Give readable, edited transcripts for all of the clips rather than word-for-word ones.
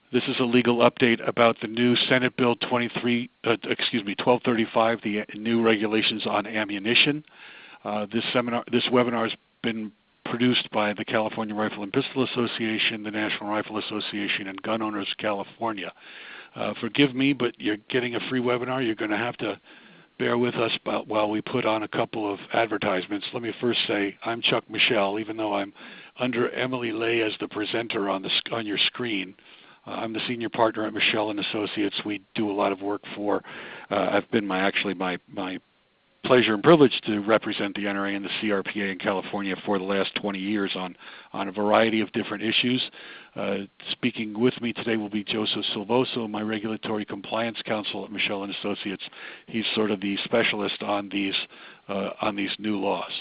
This is a legal update about the new Senate Bill 1235, the new regulations on ammunition. This webinar has been produced by the California Rifle and Pistol Association, the National Rifle Association, and Gun Owners California. Forgive me, but you're getting a free webinar. You're going to have to bear with us while we put on a couple of advertisements. Let me first say I'm Chuck Michel, even though I'm under Emily Lay as the presenter on your screen. I'm the senior partner at Michel and Associates. We do a lot of work for. I've been my pleasure and privilege to represent the NRA and the CRPA in California for the last 20 years on a variety of different issues. Speaking with me today will be Joseph Silvoso, my regulatory compliance counsel at Michel and Associates. He's sort of the specialist on these new laws.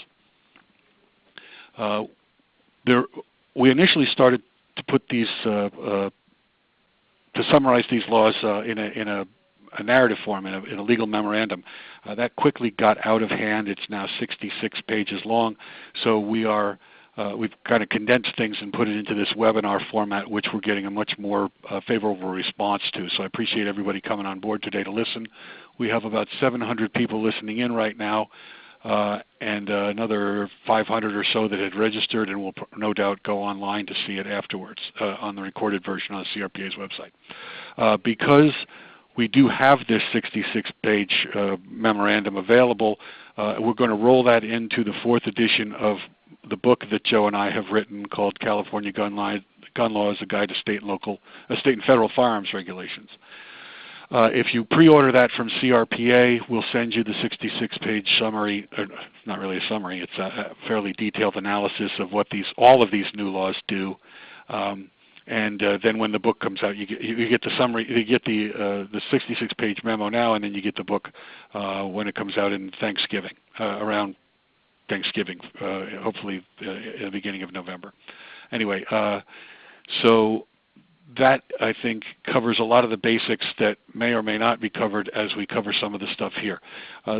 We initially started to put these to summarize these laws in a narrative form, in a legal memorandum. That quickly got out of hand. It's now 66 pages long, so we've kind of condensed things and put it into this webinar format, which we're getting a much more favorable response to. So I appreciate everybody coming on board today to listen. We have about 700 people listening in right now, and another 500 or so that had registered and will no doubt go online to see it afterwards on the recorded version on the CRPA's website. Because we do have this 66-page memorandum available, we're going to roll that into the 4th edition of the book that Joe and I have written called California Gun Laws, A Guide to State and Federal Firearms Regulations. If you pre-order that from CRPA, we'll send you the 66-page summary, not really a summary, it's a fairly detailed analysis of what all of these new laws do. And then when the book comes out, you get the summary, you get the 66-page memo now, and then you get the book when it comes out in Thanksgiving, around Thanksgiving, hopefully at the beginning of November. Anyway, so that, I think, covers a lot of the basics that may or may not be covered as we cover some of the stuff here.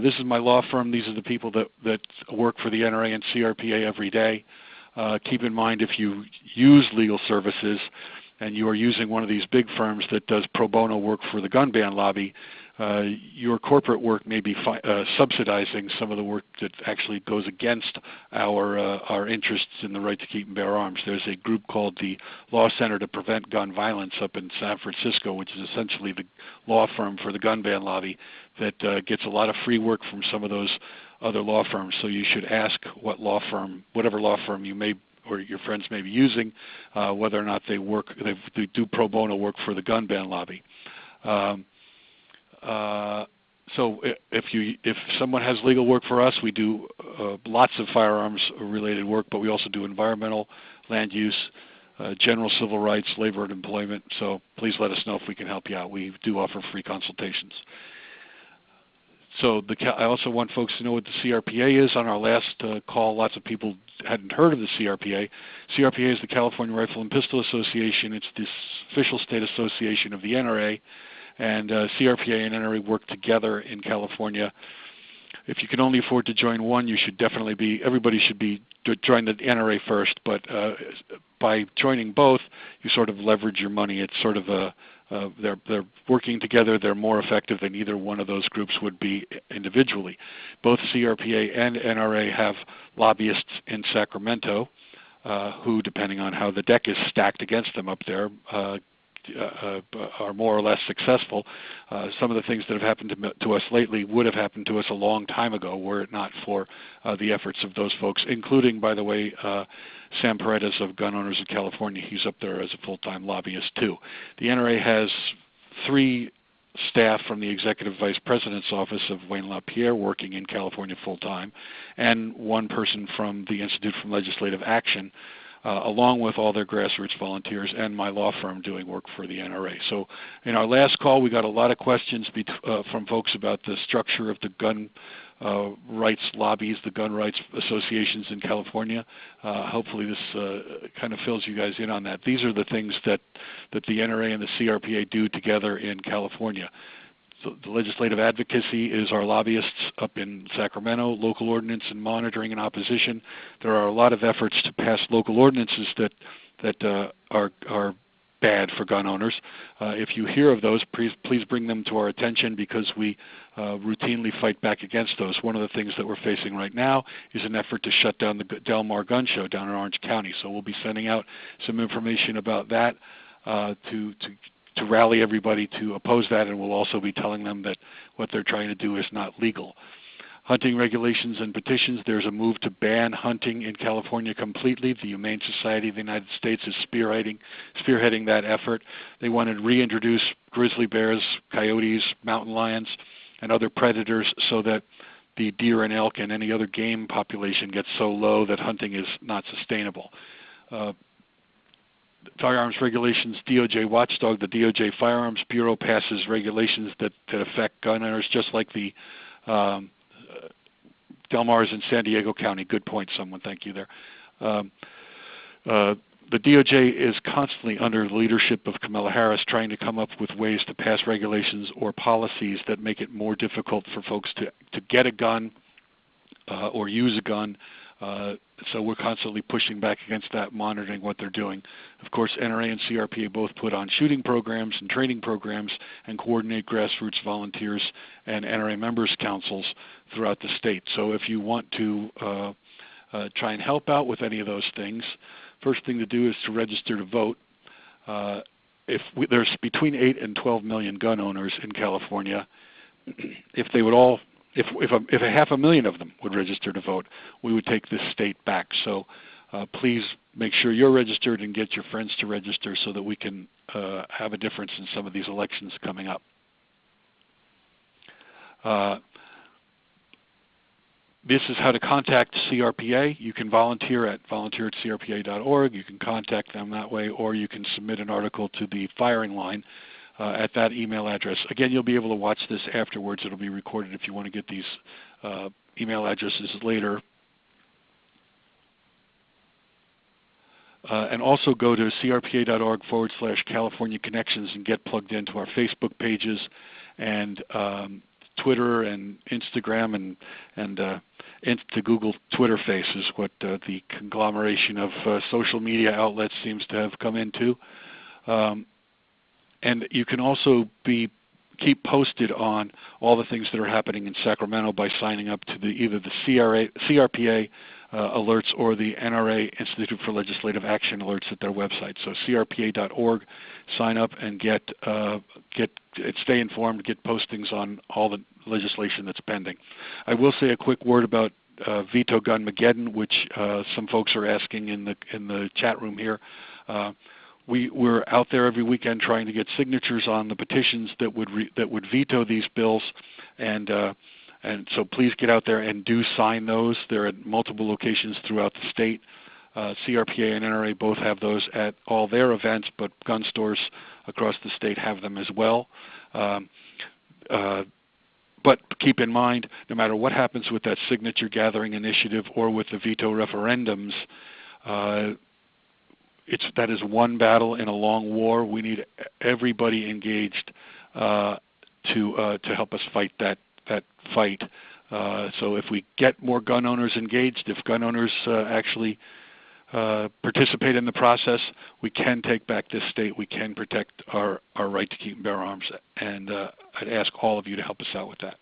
This is my law firm. These are the people that work for the NRA and CRPA every day. Keep in mind, if you use legal services and you are using one of these big firms that does pro bono work for the gun ban lobby, your corporate work may be subsidizing some of the work that actually goes against our interests in the right to keep and bear arms. There's a group called the Law Center to Prevent Gun Violence up in San Francisco, which is essentially the law firm for the gun ban lobby that gets a lot of free work from some of those other law firms. So you should ask whatever law firm you may or your friends may be using, whether or not they do pro bono work for the gun ban lobby. So if someone has legal work for us, we do lots of firearms related work, but we also do environmental, land use, general civil rights, labor and employment. So please let us know if we can help you out. We do offer free consultations. So I also want folks to know what the CRPA is. On our last call, lots of people hadn't heard of the CRPA. CRPA is the California Rifle and Pistol Association. It's the official state association of the NRA. And CRPA and NRA work together in California. If you can only afford to join one, you should everybody should join the NRA first, but by joining both, you sort of leverage your money. It's sort of they're working together. They're more effective than either one of those groups would be individually. Both CRPA and NRA have lobbyists in Sacramento who, depending on how the deck is stacked against them up there, are more or less successful. Some of the things that have happened to us lately would have happened to us a long time ago were it not for the efforts of those folks, including, by the way, Sam Paredes of Gun Owners of California. He's up there as a full-time lobbyist too. The NRA has 3 staff from the Executive Vice President's Office of Wayne LaPierre working in California full-time, and 1 person from the Institute for Legislative Action, along with all their grassroots volunteers and my law firm doing work for the NRA. So in our last call, we got a lot of questions from folks about the structure of the gun rights lobbies, the gun rights associations in California. Hopefully this kind of fills you guys in on that. These are the things that the NRA and the CRPA do together in California. So the legislative advocacy is our lobbyists up in Sacramento, local ordinance and monitoring and opposition. There are a lot of efforts to pass local ordinances that are bad for gun owners. If you hear of those, please bring them to our attention, because we routinely fight back against those. One of the things that we're facing right now is an effort to shut down the Del Mar Gun Show down in Orange County. So we'll be sending out some information about that to rally everybody to oppose that, and we'll also be telling them that what they're trying to do is not legal. Hunting regulations and petitions. There's a move to ban hunting in California completely. The Humane Society of the United States is spearheading that effort. They want to reintroduce grizzly bears, coyotes, mountain lions, and other predators so that the deer and elk and any other game population gets so low that hunting is not sustainable. Firearms regulations, DOJ watchdog. The DOJ Firearms Bureau passes regulations that affect gun owners, just like the Del Mar's in San Diego County. Good point, someone. Thank you there. The DOJ is constantly under the leadership of Kamala Harris trying to come up with ways to pass regulations or policies that make it more difficult for folks to get a gun or use a gun. So we're constantly pushing back against that, monitoring what they're doing. Of course, NRA and CRPA both put on shooting programs and training programs and coordinate grassroots volunteers and NRA members' councils throughout the state. So if you want to try and help out with any of those things, first thing to do is to register to vote. There's between 8 and 12 million gun owners in California. If they would all If 500,000 of them would register to vote, we would take this state back. So please make sure you're registered and get your friends to register so that we can have a difference in some of these elections coming up. This is how to contact CRPA. You can volunteer at volunteer@crpa.org. You can contact them that way, or you can submit an article to the firing line at that email address. Again, you'll be able to watch this afterwards. It'll be recorded if you want to get these email addresses later. And also go to crpa.org/California Connections and get plugged into our Facebook pages and Twitter and Instagram and into Google Twitter Face is what the conglomeration of social media outlets seems to have come into. And you can also keep posted on all the things that are happening in Sacramento by signing up to either the CRPA alerts or the NRA Institute for Legislative Action alerts at their website. So crpa.org, sign up and stay informed, get postings on all the legislation that's pending. I will say a quick word about Veto Gunmageddon, which some folks are asking in the chat room here. We're out there every weekend trying to get signatures on the petitions that would veto these bills, and so please get out there and do sign those. They're at multiple locations throughout the state. CRPA and NRA both have those at all their events, but gun stores across the state have them as well. But keep in mind, no matter what happens with that signature gathering initiative or with the veto referendums, that is one battle in a long war. We need everybody engaged to help us fight that fight. So if we get more gun owners engaged, if gun owners actually participate in the process, we can take back this state. We can protect our right to keep and bear arms. And I'd ask all of you to help us out with that.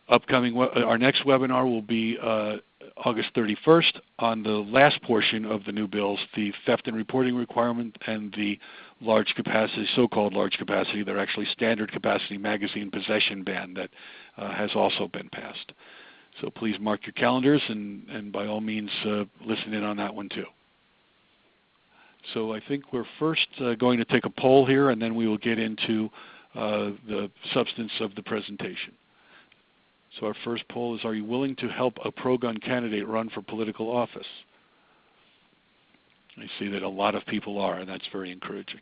Our next webinar will be August 31st on the last portion of the new bills, the theft and reporting requirement and the large capacity, so-called large capacity, they're actually standard capacity magazine possession ban that has also been passed. So please mark your calendars and by all means listen in on that one too. So I think we're first going to take a poll here, and then we will get into the substance of the presentation. So our first poll is, are you willing to help a pro-gun candidate run for political office? I see that a lot of people are, and that's very encouraging.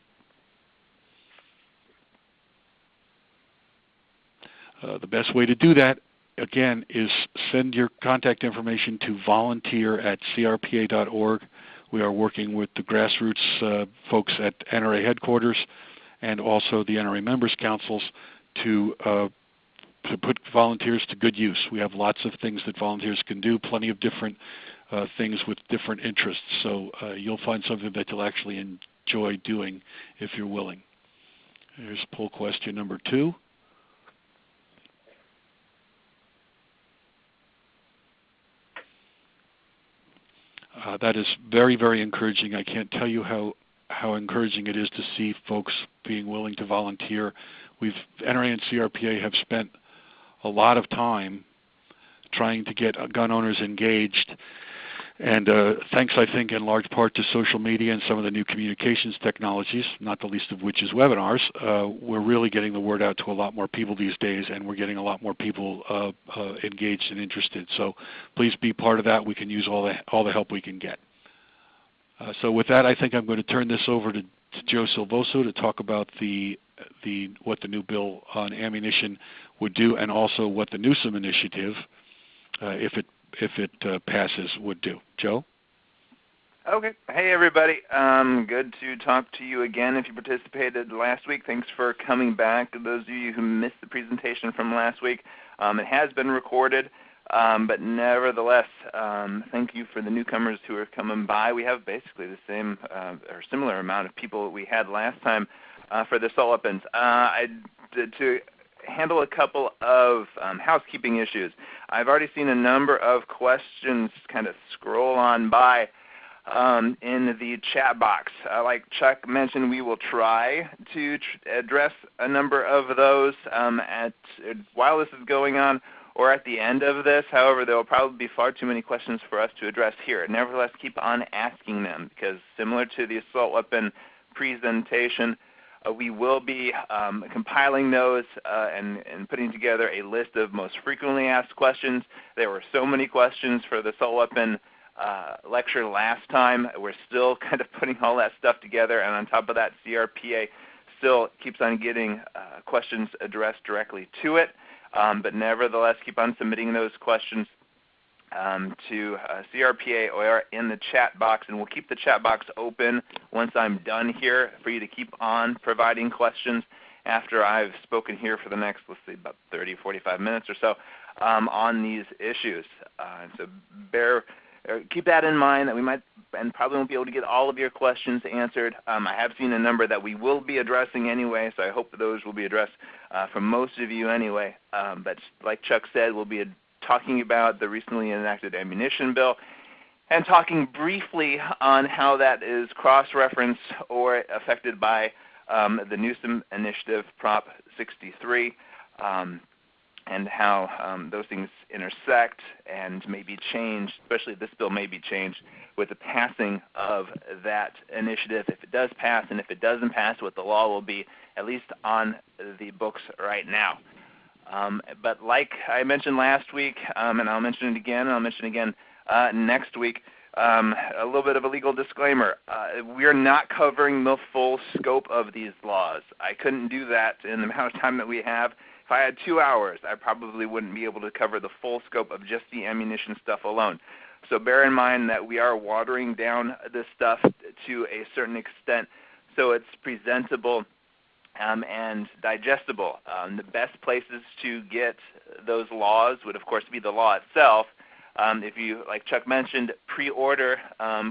The best way to do that, again, is send your contact information to volunteer@crpa.org. We are working with the grassroots folks at NRA headquarters and also the NRA members councils to put volunteers to good use. We have lots of things that volunteers can do, plenty of different things with different interests. So you'll find something that you'll actually joy doing if you're willing. Here's poll question number 2. That is very, very encouraging. I can't tell you how encouraging it is to see folks being willing to volunteer. NRA and CRPA have spent a lot of time trying to get gun owners engaged, and thanks, I think, in large part to social media and some of the new communications technologies, not the least of which is webinars, we're really getting the word out to a lot more people these days, and we're getting a lot more people engaged and interested. So please be part of that. We can use all the help we can get. So with that, I think I'm going to turn this over to Joe Silvoso to talk about what the new bill on ammunition would do, and also what the Newsom Initiative, if it passes, would do. Joe? Okay. Hey, everybody. Good to talk to you again. If you participated last week, thanks for coming back. Those of you who missed the presentation from last week, it has been recorded. But nevertheless, thank you for the newcomers who are coming by. We have basically the same or similar amount of people that we had last time for the assault weapons. To handle a couple of housekeeping issues. I've already seen a number of questions kind of scroll on by in the chat box. Like Chuck mentioned, we will try to address a number of those while this is going on, or at the end of this. However, there will probably be far too many questions for us to address here. Nevertheless, keep on asking them, because similar to the assault weapon presentation, we will be compiling those and putting together a list of most frequently asked questions. There were so many questions for the assault weapon lecture last time. We're still kind of putting all that stuff together, and on top of that, CRPA still keeps on getting questions addressed directly to it. But nevertheless, keep on submitting those questions to CRPA or in the chat box, and we'll keep the chat box open once I'm done here for you to keep on providing questions after I've spoken here for the next, let's see, about 30, 45 minutes or so on these issues. So keep that in mind, that we might and probably won't be able to get all of your questions answered. I have seen a number that we will be addressing anyway, so I hope those will be addressed from most of you anyway. But like Chuck said, we'll be talking about the recently enacted ammunition bill and talking briefly on how that is cross-referenced or affected by the Newsom Initiative, Prop 63. And how those things intersect and may be changed, especially this bill may be changed with the passing of that initiative, if it does pass, and if it doesn't pass, what the law will be, at least on the books right now. But like I mentioned last week, and I'll mention it again, and I'll mention it again next week, a little bit of a legal disclaimer. We're not covering the full scope of these laws. I couldn't do that in the amount of time that we have. If I had 2 hours, I probably wouldn't be able to cover the full scope of just the ammunition stuff alone. So bear in mind that we are watering down this stuff to a certain extent so it's presentable and digestible. The best places to get those laws would, of course, be the law itself. If you, like Chuck mentioned, pre-order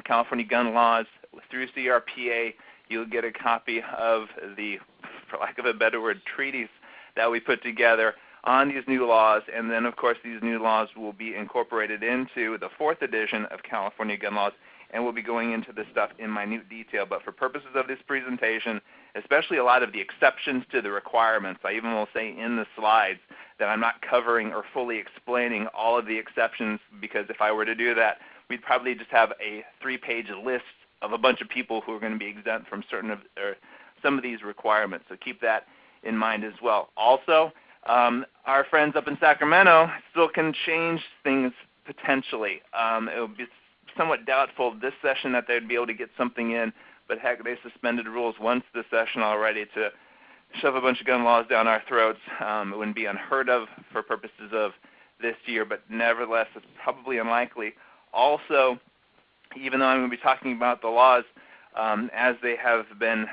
California gun laws through CRPA, you'll get a copy of the, for lack of a better word, treatise that we put together on these new laws. And then, of course, these new laws will be incorporated into the 4th edition of California gun laws, and we'll be going into this stuff in minute detail. But for purposes of this presentation, especially a lot of the exceptions to the requirements, I even will say in the slides that I'm not covering or fully explaining all of the exceptions, because if I were to do that, we'd probably just have a 3-page list of a bunch of people who are going to be exempt from some of these requirements. So keep that in mind as well. Also, our friends up in Sacramento still can change things potentially. It would be somewhat doubtful this session that they'd be able to get something in, but heck, they suspended rules once this session already to shove a bunch of gun laws down our throats. It wouldn't be unheard of for purposes of this year, but nevertheless, it's probably unlikely. Also, even though I'm going to be talking about the laws as they have been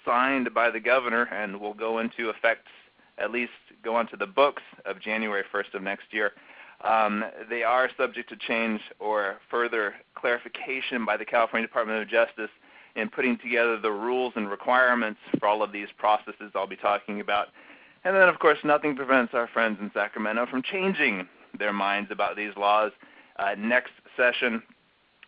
signed by the governor and will go into effect, at least go onto the books of January 1st of next year, they are subject to change or further clarification by the California Department of Justice in putting together the rules and requirements for all of these processes I'll be talking about. And then, of course, nothing prevents our friends in Sacramento from changing their minds about these laws next session.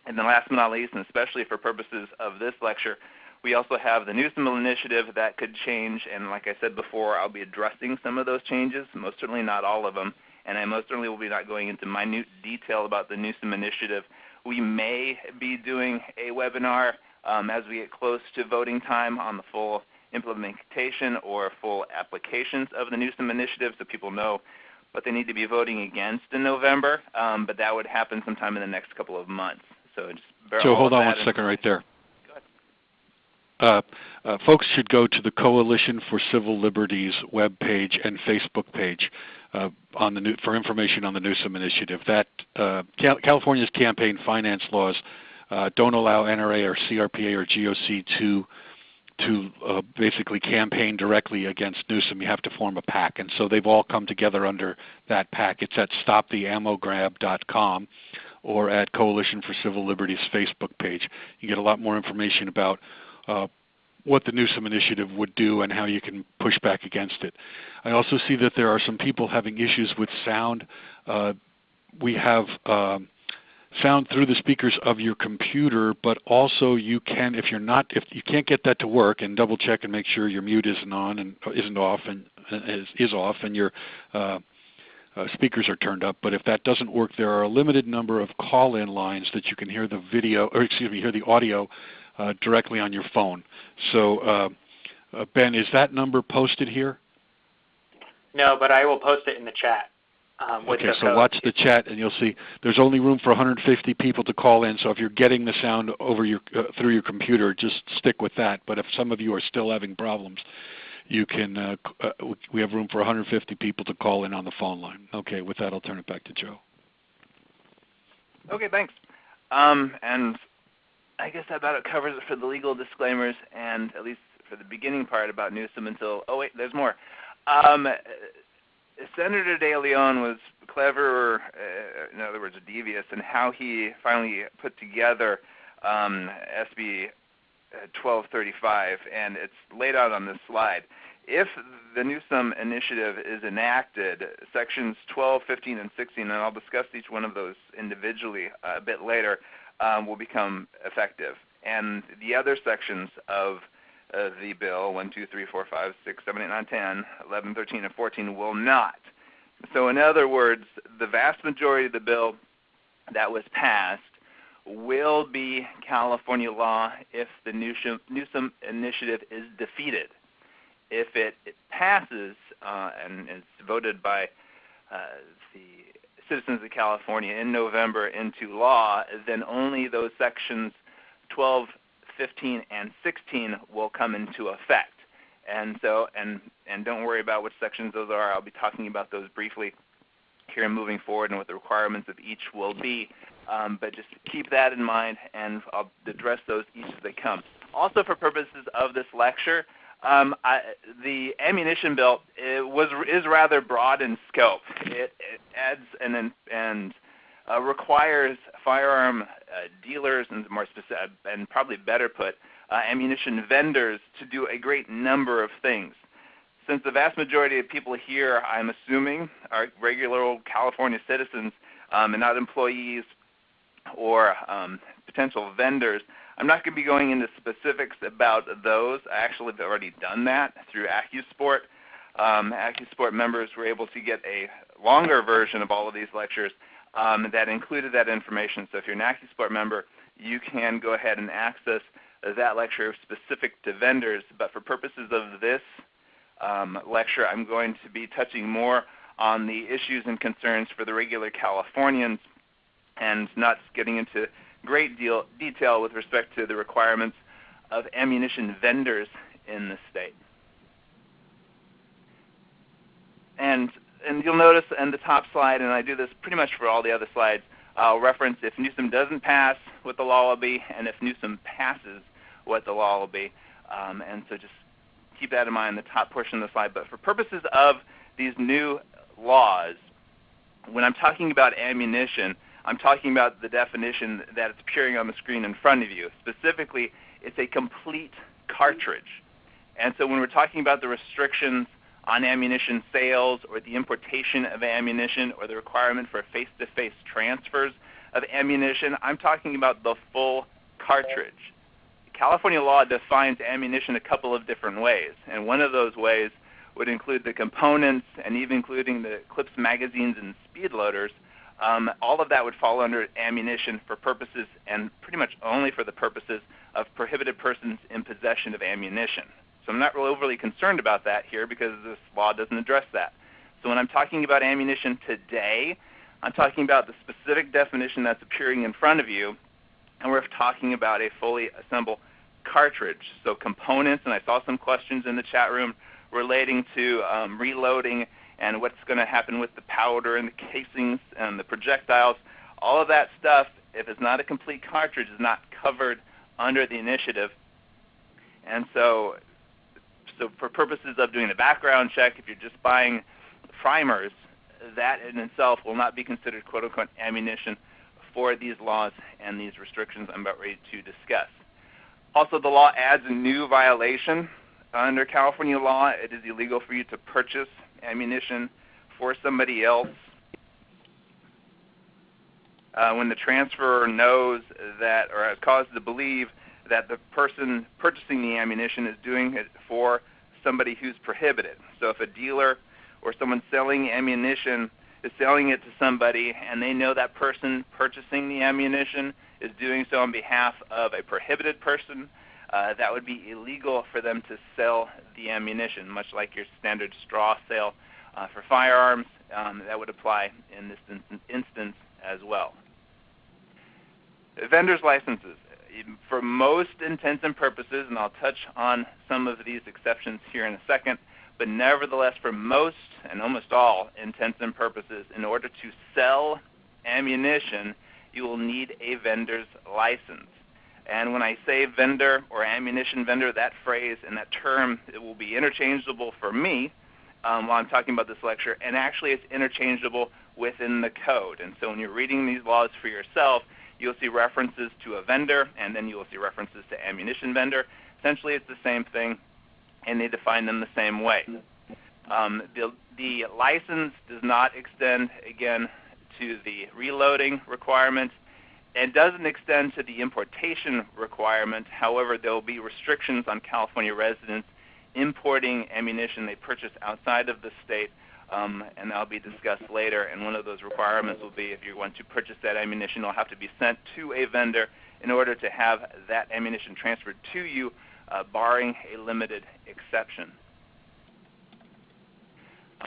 And then last but not least, and especially for purposes of this lecture, we also have the Newsom Initiative that could change. And like I said before, I'll be addressing some of those changes, most certainly not all of them. And I most certainly will be not going into minute detail about the Newsom Initiative. We may be doing a webinar as we get close to voting time on the full implementation or full applications of the Newsom Initiative, so people know what they need to be voting against in November. But that would happen sometime in the next couple of months. So just bear Joe, all hold of on that one second right there. Go ahead. Folks should go to the Coalition for Civil Liberties webpage and Facebook page for information on the Newsom Initiative. That California's campaign finance laws don't allow NRA or CRPA or GOC to basically campaign directly against Newsom. You have to form a PAC, and so they've all come together under that PAC. It's at stoptheammograb.com or at Coalition for Civil Liberties Facebook page. You get a lot more information about what the Newsom Initiative would do and how you can push back against it. I also see that there are some people having issues with sound. We have sound through the speakers of your computer, but also you can, if you can't get that to work, and double check and make sure your mute isn't on and isn't off and is off, and your speakers are turned up. But if that doesn't work, there are a limited number of call-in lines that you can hear the hear the audio directly on your phone. So, Ben, is that number posted here? No, but I will post it in the chat. Okay, so watch the chat, and you'll see there's only room for 150 people to call in. So if you're getting the sound over through your computer, just stick with that. But if some of you are still having problems, you can. We have room for 150 people to call in on the phone line. Okay, with that, I'll turn it back to Joe. Okay, thanks. And I guess that about covers it for the legal disclaimers, and at least for the beginning part about Newsom until, oh wait, there's more. Senator De Leon was clever, in other words, devious, in how he finally put together SB 1235, and it's laid out on this slide. If the Newsom Initiative is enacted, sections 12, 15, and 16, and I'll discuss each one of those individually a bit later, will become effective. And the other sections of the bill, 1, 2, 3, 4, 5, 6, 7, 8, 9, 10, 11, 13, and 14, will not. So in other words, the vast majority of the bill that was passed will be California law if the Newsom Initiative is defeated. If it passes and is voted by the citizens of California in November into law, then only those sections 12, 15, and 16 will come into effect. And so, and don't worry about which sections those are. I'll be talking about those briefly here moving forward and what the requirements of each will be. But just keep that in mind, and I'll address those each as they come. Also, for purposes of this lecture, the ammunition bill is rather broad in scope. It adds and requires firearm dealers, and more specific, and probably better put, ammunition vendors to do a great number of things. Since the vast majority of people here, I'm assuming, are regular old California citizens and not employees or potential vendors, I'm not going to be going into specifics about those. I actually have already done that through AccuSport. AccuSport members were able to get a longer version of all of these lectures that included that information. So if you're an AccuSport member, you can go ahead and access that lecture specific to vendors. But for purposes of this lecture, I'm going to be touching more on the issues and concerns for the regular Californians and not getting into great detail with respect to the requirements of ammunition vendors in the state. And you'll notice in the top slide, and I do this pretty much for all the other slides, I'll reference if Newsom doesn't pass, what the law will be, and if Newsom passes, what the law will be. And so just keep that in mind in the top portion of the slide. But for purposes of these new laws, when I'm talking about ammunition, I'm talking about the definition that is appearing on the screen in front of you. Specifically, it's a complete cartridge. And so when we're talking about the restrictions on ammunition sales or the importation of ammunition or the requirement for face-to-face transfers of ammunition, I'm talking about the full cartridge. California law defines ammunition a couple of different ways, and one of those ways would include the components and even including the clips, magazines, and speed loaders. All of that would fall under ammunition for purposes, and pretty much only for the purposes, of prohibited persons in possession of ammunition. So I'm not really overly concerned about that here because this law doesn't address that. So when I'm talking about ammunition today, I'm talking about the specific definition that's appearing in front of you, and we're talking about a fully assembled cartridge. So components, and I saw some questions in the chat room relating to reloading and what's going to happen with the powder and the casings and the projectiles. All of that stuff, if it's not a complete cartridge, is not covered under the initiative. And so for purposes of doing the background check, if you're just buying primers, that in itself will not be considered quote-unquote ammunition for these laws and these restrictions I'm about ready to discuss. Also, the law adds a new violation. Under California law, it is illegal for you to purchase ammunition for somebody else when the transferor knows that or is caused to believe that the person purchasing the ammunition is doing it for somebody who's prohibited. So if a dealer or someone selling ammunition is selling it to somebody and they know that person purchasing the ammunition is doing so on behalf of a prohibited person, that would be illegal for them to sell the ammunition, much like your standard straw sale for firearms. That would apply in this instance as well. Vendor's licenses. For most intents and purposes, and I'll touch on some of these exceptions here in a second, but nevertheless, for most and almost all intents and purposes, in order to sell ammunition, you will need a vendor's license. And when I say vendor or ammunition vendor, that phrase and that term, it will be interchangeable for me while I'm talking about this lecture, and actually it's interchangeable within the code. And so when you're reading these laws for yourself, you'll see references to a vendor, and then you'll see references to ammunition vendor. Essentially, it's the same thing, and they define them the same way. The license does not extend, again, to the reloading requirement. It doesn't extend to the importation requirement. However, there will be restrictions on California residents importing ammunition they purchase outside of the state, and that'll be discussed later. And one of those requirements will be if you want to purchase that ammunition, it'll have to be sent to a vendor in order to have that ammunition transferred to you, barring a limited exception.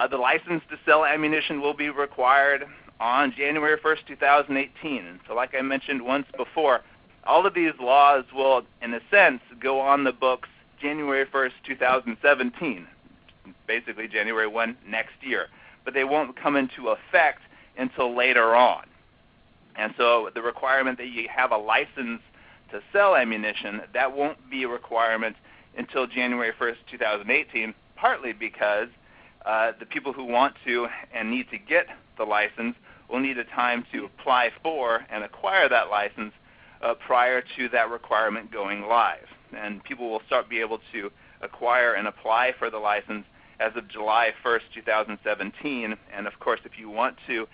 The license to sell ammunition will be required on January 1st, 2018. And so like I mentioned once before, all of these laws will, in a sense, go on the books January 1st, 2017, basically January 1 next year. But they won't come into effect until later on. And so the requirement that you have a license to sell ammunition, that won't be a requirement until January 1st, 2018, partly because the people who want to and need to get the license will need a time to apply for and acquire that license prior to that requirement going live. And people will start be able to acquire and apply for the license as of July 1st, 2017. And of course, if you want to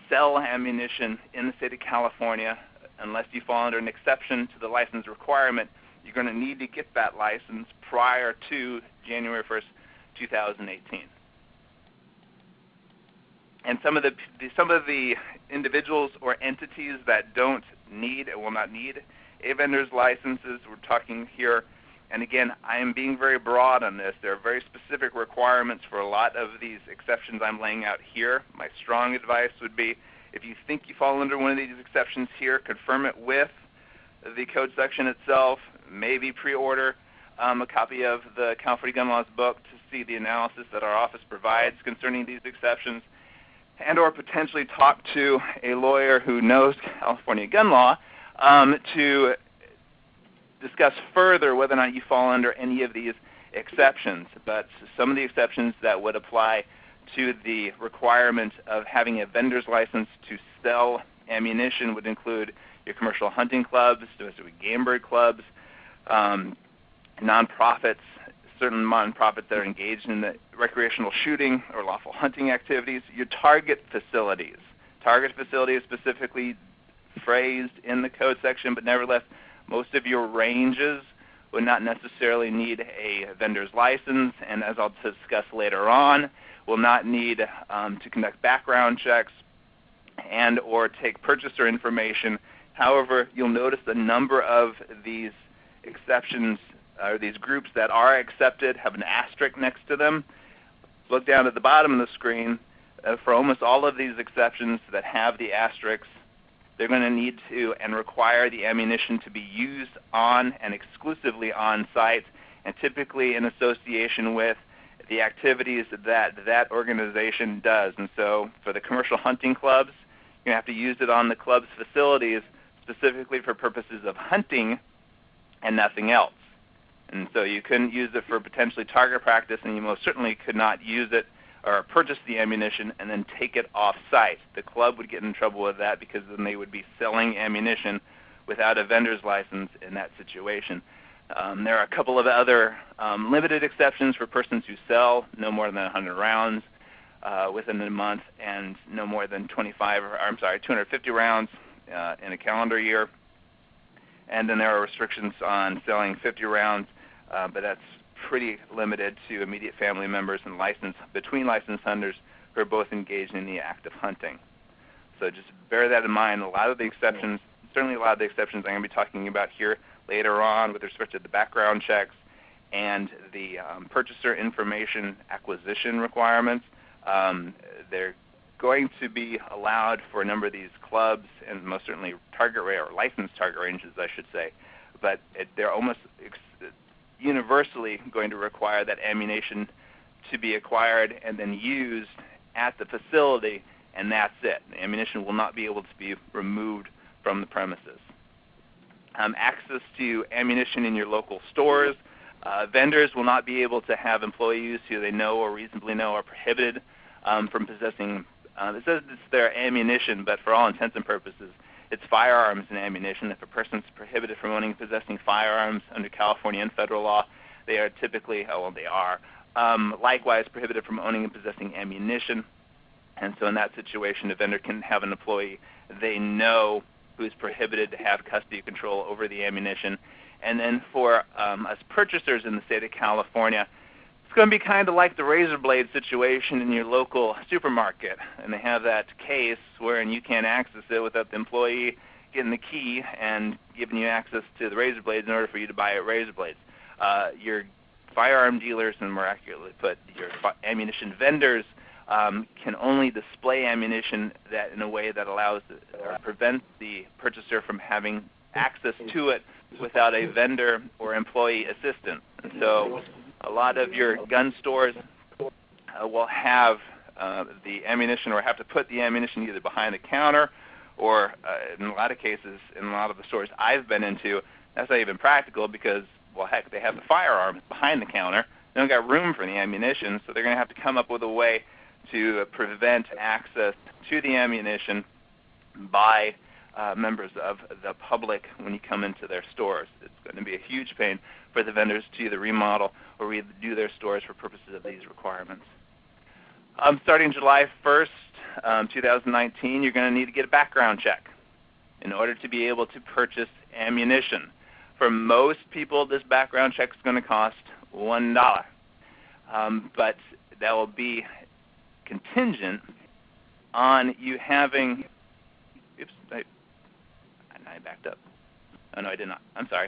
sell ammunition in the state of California, unless you fall under an exception to the license requirement, you're going to need to get that license prior to January 1st, 2018. And some of the individuals or entities that don't need and will not need a vendor's licenses, we're talking here, and again, I am being very broad on this. There are very specific requirements for a lot of these exceptions I'm laying out here. My strong advice would be, if you think you fall under one of these exceptions here, confirm it with the code section itself, maybe pre-order a copy of the California Gun Laws book to see the analysis that our office provides concerning these exceptions, and or potentially talk to a lawyer who knows California gun law to discuss further whether or not you fall under any of these exceptions. But some of the exceptions that would apply to the requirement of having a vendor's license to sell ammunition would include your commercial hunting clubs, domestic game bird clubs, nonprofits, certain nonprofits that are engaged in the recreational shooting or lawful hunting activities, your target facilities. Target facilities specifically phrased in the code section, but nevertheless, most of your ranges would not necessarily need a vendor's license, and as I'll discuss later on, will not need to conduct background checks and or take purchaser information. However, you'll notice a number of these exceptions or these groups that are accepted have an asterisk next to them. Look down at the bottom of the screen. For almost all of these exceptions that have the asterisks, they're going to need to and require the ammunition to be used on and exclusively on site, and typically in association with the activities that that organization does. And so for the commercial hunting clubs, you're going to have to use it on the club's facilities specifically for purposes of hunting and nothing else. And so you couldn't use it for potentially target practice, and you most certainly could not use it or purchase the ammunition and then take it off-site. The club would get in trouble with that because then they would be selling ammunition without a vendor's license in that situation. There are a couple of other limited exceptions for persons who sell no more than 100 rounds within a month and no more than 250 rounds in a calendar year. And then there are restrictions on selling 50 rounds, but that's pretty limited to immediate family members and between licensed hunters who are both engaged in the act of hunting. So just bear that in mind. A lot of the exceptions, certainly a lot of the exceptions I'm going to be talking about here later on with respect to the background checks and the purchaser information acquisition requirements, they're going to be allowed for a number of these clubs and most certainly target range or licensed target ranges, I should say, but they're almost universally going to require that ammunition to be acquired and then used at the facility, and that's it. The ammunition will not be able to be removed from the premises. Access to ammunition in your local stores. Vendors will not be able to have employees who they know or reasonably know are prohibited from possessing, it says it's their ammunition, but for all intents and purposes, it's firearms and ammunition. If a person's prohibited from owning and possessing firearms under California and federal law, they are typically, likewise prohibited from owning and possessing ammunition. And so in that situation, a vendor can have an employee they know who's prohibited to have custody control over the ammunition. And then for us purchasers in the state of California, it's going to be kind of like the razor blade situation in your local supermarket. And they have that case wherein you can't access it without the employee getting the key and giving you access to the razor blades in order for you to buy razor blades. Your firearm dealers, and more accurately put, your ammunition vendors can only display ammunition that in a way that allows or prevents the purchaser from having access to it without a vendor or employee assistance. And so a lot of your gun stores will have the ammunition or have to put the ammunition either behind the counter or in a lot of cases, in a lot of the stores I've been into, that's not even practical because, well, heck, they have the firearms behind the counter. They don't got room for the ammunition, so they're going to have to come up with a way to prevent access to the ammunition by members of the public when you come into their stores. It's going to be a huge pain for the vendors to either remodel or redo their stores for purposes of these requirements. Starting July 1st, 2019, you're going to need to get a background check in order to be able to purchase ammunition. For most people, this background check is going to cost $1, but that will be contingent on you having, oops, I backed up. Oh, no, I did not. I'm sorry.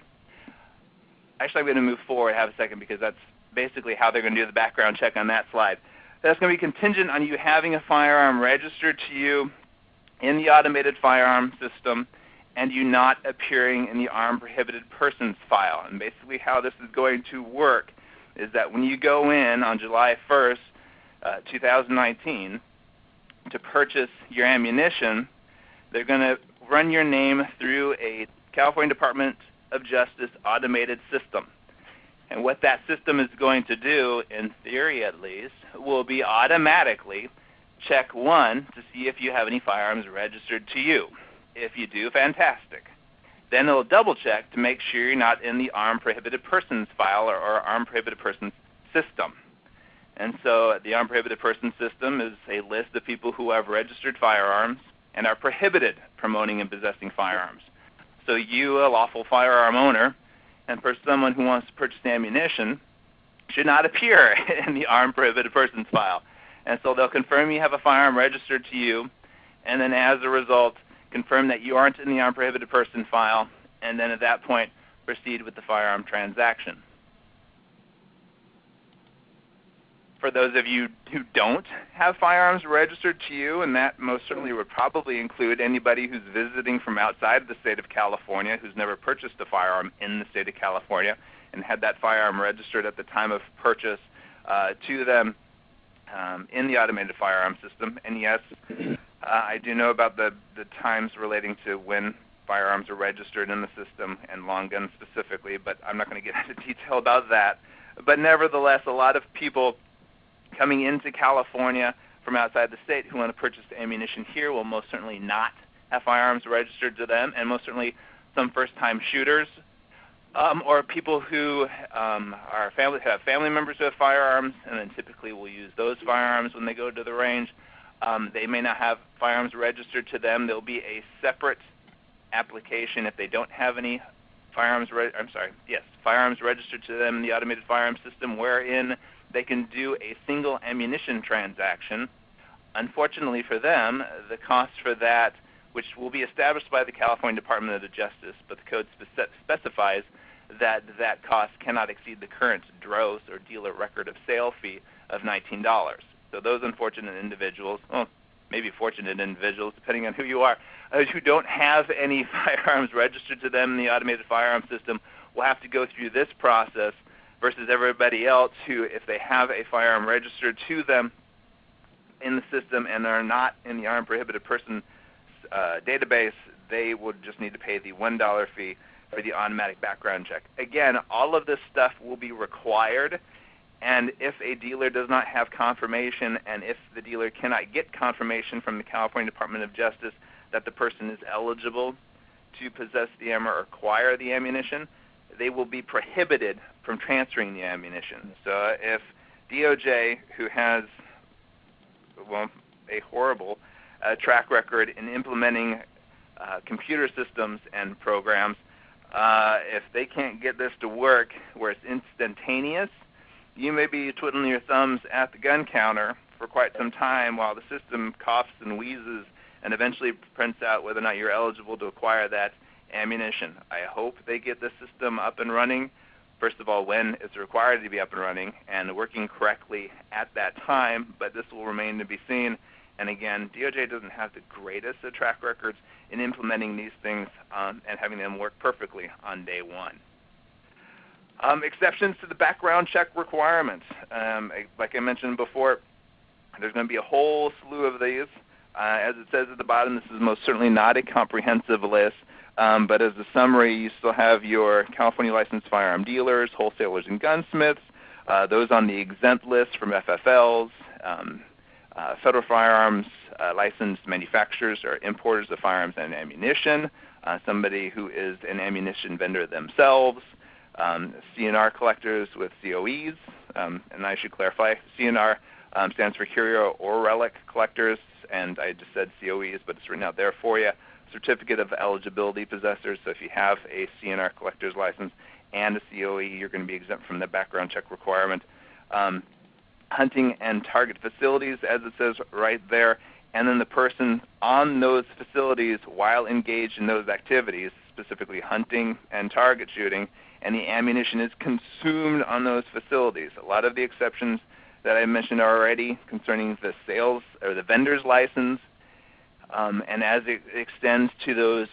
Actually, I'm going to move forward half a second because that's basically how they're going to do the background check on that slide. That's going to be contingent on you having a firearm registered to you in the automated firearm system and you not appearing in the armed prohibited persons file. And basically how this is going to work is that when you go in on July 1st, 2019, to purchase your ammunition, they're going to run your name through a California Department of Justice automated system. And what that system is going to do, in theory at least, will be automatically check one to see if you have any firearms registered to you. If you do, fantastic. Then it'll double check to make sure you're not in the Armed Prohibited Persons file or Armed Prohibited Persons system. And so the Armed Prohibited Persons system is a list of people who have registered firearms and are prohibited promoting and possessing firearms. So you, a lawful firearm owner, and for someone who wants to purchase ammunition, should not appear in the Armed Prohibited Persons file. And so they'll confirm you have a firearm registered to you, and then as a result, confirm that you aren't in the Armed Prohibited Person file, and then at that point, proceed with the firearm transaction. For those of you who don't have firearms registered to you, and that most certainly would probably include anybody who's visiting from outside the state of California, who's never purchased a firearm in the state of California, and had that firearm registered at the time of purchase to them in the automated firearm system. And yes, I do know about the times relating to when firearms are registered in the system, and long guns specifically, but I'm not going to get into detail about that. But nevertheless, a lot of people coming into California from outside the state who want to purchase ammunition here will most certainly not have firearms registered to them, and most certainly some first-time shooters or people who have family members who have firearms, and then typically will use those firearms when they go to the range. They may not have firearms registered to them. There'll be a separate application if they don't have any firearms registered to them in the automated firearm system, wherein they can do a single ammunition transaction. Unfortunately for them, the cost for that, which will be established by the California Department of Justice, but the code specifies that that cost cannot exceed the current DROS, or dealer record of sale fee, of $19. So those unfortunate individuals, well, maybe fortunate individuals, depending on who you are, who don't have any firearms registered to them in the automated firearm system, will have to go through this process, versus everybody else who, if they have a firearm registered to them in the system and are not in the Armed Prohibited Person database, they would just need to pay the $1 fee for the automatic background check. Again, all of this stuff will be required, and if a dealer does not have confirmation, and if the dealer cannot get confirmation from the California Department of Justice that the person is eligible to possess the or acquire the ammunition, they will be prohibited from transferring the ammunition. So if DOJ, who has a horrible track record in implementing computer systems and programs, if they can't get this to work where it's instantaneous, you may be twiddling your thumbs at the gun counter for quite some time while the system coughs and wheezes and eventually prints out whether or not you're eligible to acquire that ammunition. I hope they get the system up and running, first of all, when it's required to be up and running and working correctly at that time, but this will remain to be seen. And again, DOJ doesn't have the greatest of track records in implementing these things and having them work perfectly on day one. Exceptions to the background check requirements. Like I mentioned before, there's going to be a whole slew of these. As it says at the bottom, this is most certainly not a comprehensive list. But as a summary, you still have your California licensed firearm dealers, wholesalers, and gunsmiths, those on the exempt list from FFLs, federal firearms licensed manufacturers or importers of firearms and ammunition, somebody who is an ammunition vendor themselves, CNR collectors with COEs, and I should clarify, CNR stands for Curio or Relic collectors, and I just said COEs, but it's written out there for you. Certificate of eligibility possessors, so if you have a CNR collector's license and a COE, you're going to be exempt from the background check requirement. Hunting and target facilities, as it says right there, and then the person on those facilities while engaged in those activities, specifically hunting and target shooting, and the ammunition is consumed on those facilities. A lot of the exceptions that I mentioned already concerning the sales or the vendor's license, and as it extends to those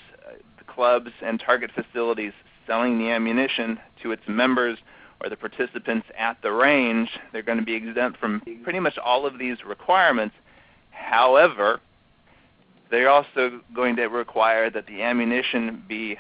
clubs and target facilities selling the ammunition to its members or the participants at the range, they're going to be exempt from pretty much all of these requirements. However, they're also going to require that the ammunition be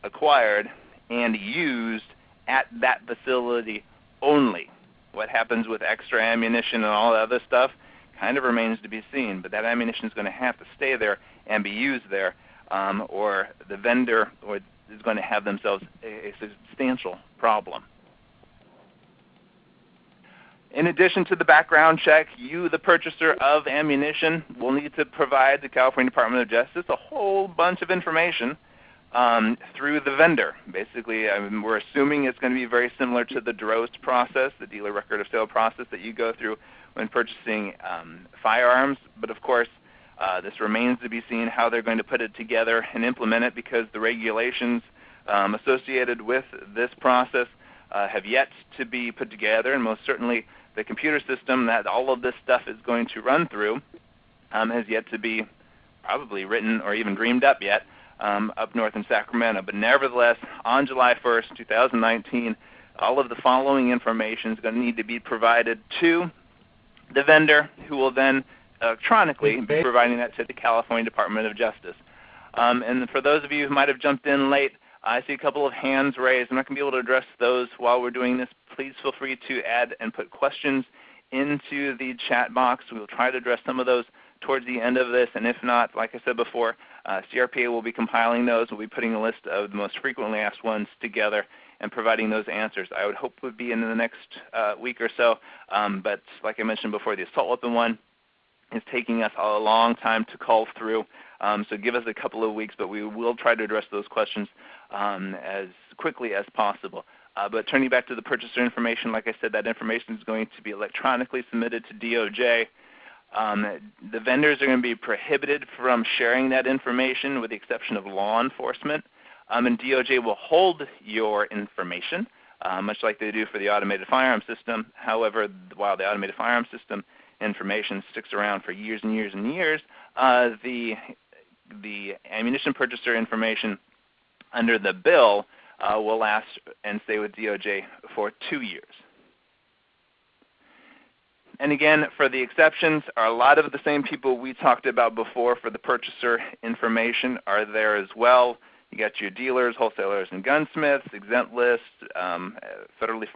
acquired and used at that facility only. What happens with extra ammunition and all the other stuff kind of remains to be seen, but that ammunition is going to have to stay there and be used there. or the vendor is going to have themselves a substantial problem. In addition to the background check, you, the purchaser of ammunition, will need to provide the California Department of Justice a whole bunch of information through the vendor. Basically, we're assuming it's going to be very similar to the DROS process, the dealer record of sale process that you go through when purchasing firearms. But of course, this remains to be seen how they're going to put it together and implement it, because the regulations associated with this process have yet to be put together, and most certainly the computer system that all of this stuff is going to run through has yet to be probably written or even dreamed up yet up north in Sacramento. But nevertheless, on July 1st, 2019, all of the following information is going to need to be provided to the vendor, who will then electronically be providing that to the California Department of Justice. And for those of you who might have jumped in late, I see a couple of hands raised. I'm not going to be able to address those while we're doing this. Please feel free to add and put questions into the chat box. We will try to address some of those towards the end of this, and if not, like I said before, CRPA will be compiling those. We'll be putting a list of the most frequently asked ones together and providing those answers. I would hope would be in the next week or so, but like I mentioned before, the assault weapon one is taking us a long time to call through. So give us a couple of weeks, but we will try to address those questions as quickly as possible. But turning back to the purchaser information, like I said, that information is going to be electronically submitted to DOJ. The vendors are going to be prohibited from sharing that information with the exception of law enforcement. And DOJ will hold your information, much like they do for the automated firearm system. However, while the automated firearm system information sticks around for years and years and years, the ammunition purchaser information under the bill will last and stay with DOJ for 2 years. And again, for the exceptions, are a lot of the same people we talked about before for the purchaser information are there as well. You got your dealers, wholesalers, and gunsmiths, exempt list, federally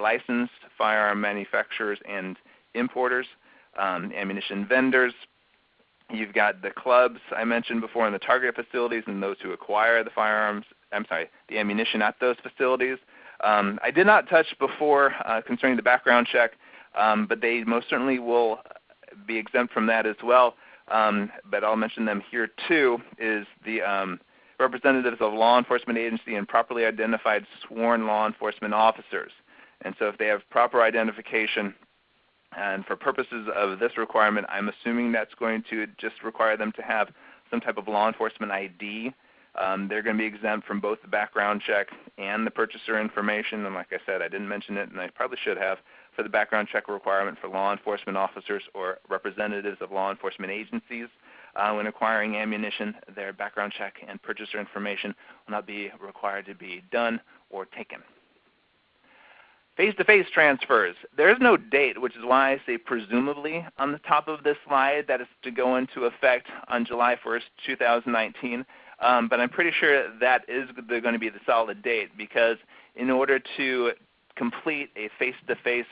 licensed firearm manufacturers and importers, ammunition vendors. You've got the clubs I mentioned before in the target facilities and those who acquire the ammunition at those facilities. I did not touch before concerning the background check, but they most certainly will be exempt from that as well. But I'll mention them here too, is the representatives of law enforcement agency and properly identified sworn law enforcement officers. And so if they have proper identification, and for purposes of this requirement, I'm assuming that's going to just require them to have some type of law enforcement ID. They're going to be exempt from both the background check and the purchaser information. And like I said, I didn't mention it, and I probably should have, for the background check requirement for law enforcement officers or representatives of law enforcement agencies. When acquiring ammunition, their background check and purchaser information will not be required to be done or taken. Face-to-face transfers. There is no date, which is why I say presumably on the top of this slide that is to go into effect on July 1st, 2019. But I'm pretty sure that is going to be the solid date, because in order to complete a face-to-face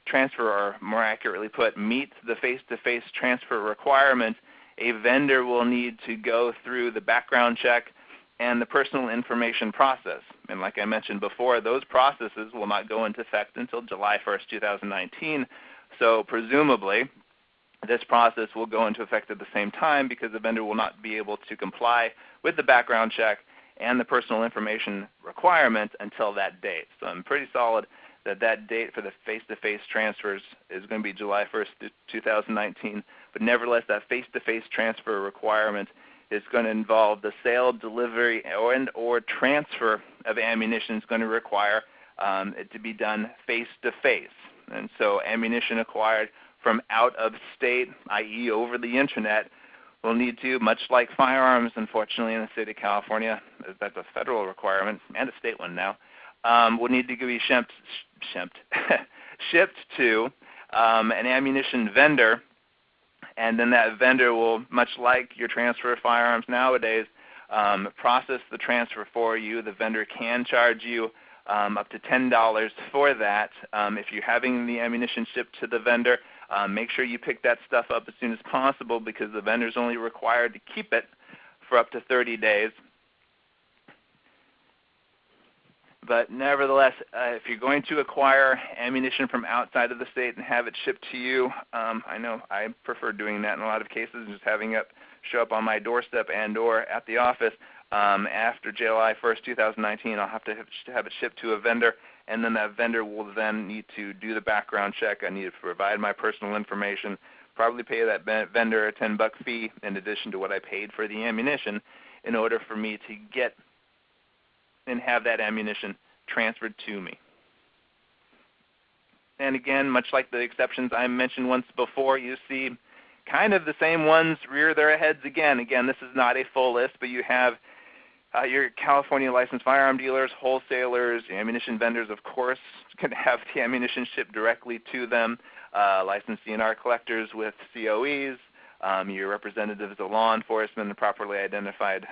transfer, or more accurately put, meet the face-to-face transfer requirement, a vendor will need to go through the background check and the personal information process. And like I mentioned before, those processes will not go into effect until July 1st, 2019. So presumably, this process will go into effect at the same time, because the vendor will not be able to comply with the background check and the personal information requirement until that date. So I'm pretty solid that that date for the face-to-face transfers is going to be July 1st, 2019. But nevertheless, that face-to-face transfer requirement is going to involve the sale, delivery, or transfer of ammunition is going to require it to be done face-to-face. And so ammunition acquired from out of state, i.e. over the internet, will need to, much like firearms, unfortunately, in the state of California, that's a federal requirement and a state one now, will need to be shipped to an ammunition vendor, and then that vendor will, much like your transfer of firearms nowadays, process the transfer for you. The vendor can charge you up to $10 for that. If you're having the ammunition shipped to the vendor, Make sure you pick that stuff up as soon as possible because the vendor's only required to keep it for up to 30 days. But nevertheless, if you're going to acquire ammunition from outside of the state and have it shipped to you, I know I prefer doing that in a lot of cases, just having it show up on my doorstep and or at the office. After July 1st, 2019, I'll have to have it shipped to a vendor, and then that vendor will then need to do the background check. I need to provide my personal information, probably pay that vendor a $10 fee in addition to what I paid for the ammunition in order for me to get and have that ammunition transferred to me. And again, much like the exceptions I mentioned once before, you see kind of the same ones rear their heads again. Again, this is not a full list, but you have your California licensed firearm dealers, wholesalers, ammunition vendors, of course, can have the ammunition shipped directly to them, licensed DNR collectors with COEs, your representatives of law enforcement and properly identified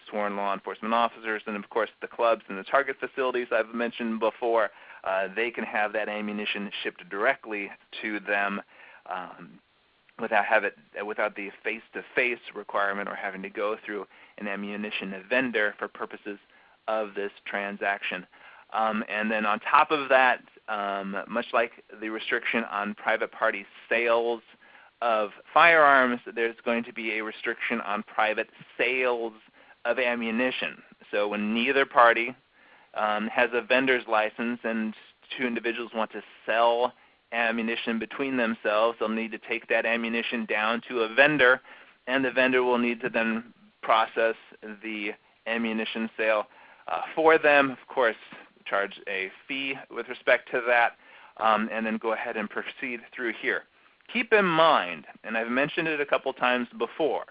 sworn law enforcement officers, and of course the clubs and the target facilities I've mentioned before. They can have that ammunition shipped directly to them without the face-to-face requirement or having to go through an ammunition vendor for purposes of this transaction. And then on top of that, much like the restriction on private party sales of firearms, there's going to be a restriction on private sales of ammunition. So when neither party has a vendor's license and two individuals want to sell ammunition between themselves, they'll need to take that ammunition down to a vendor, and the vendor will need to then process the ammunition sale for them. Of course, charge a fee with respect to that, and then go ahead and proceed through here. Keep in mind, and I've mentioned it a couple times before,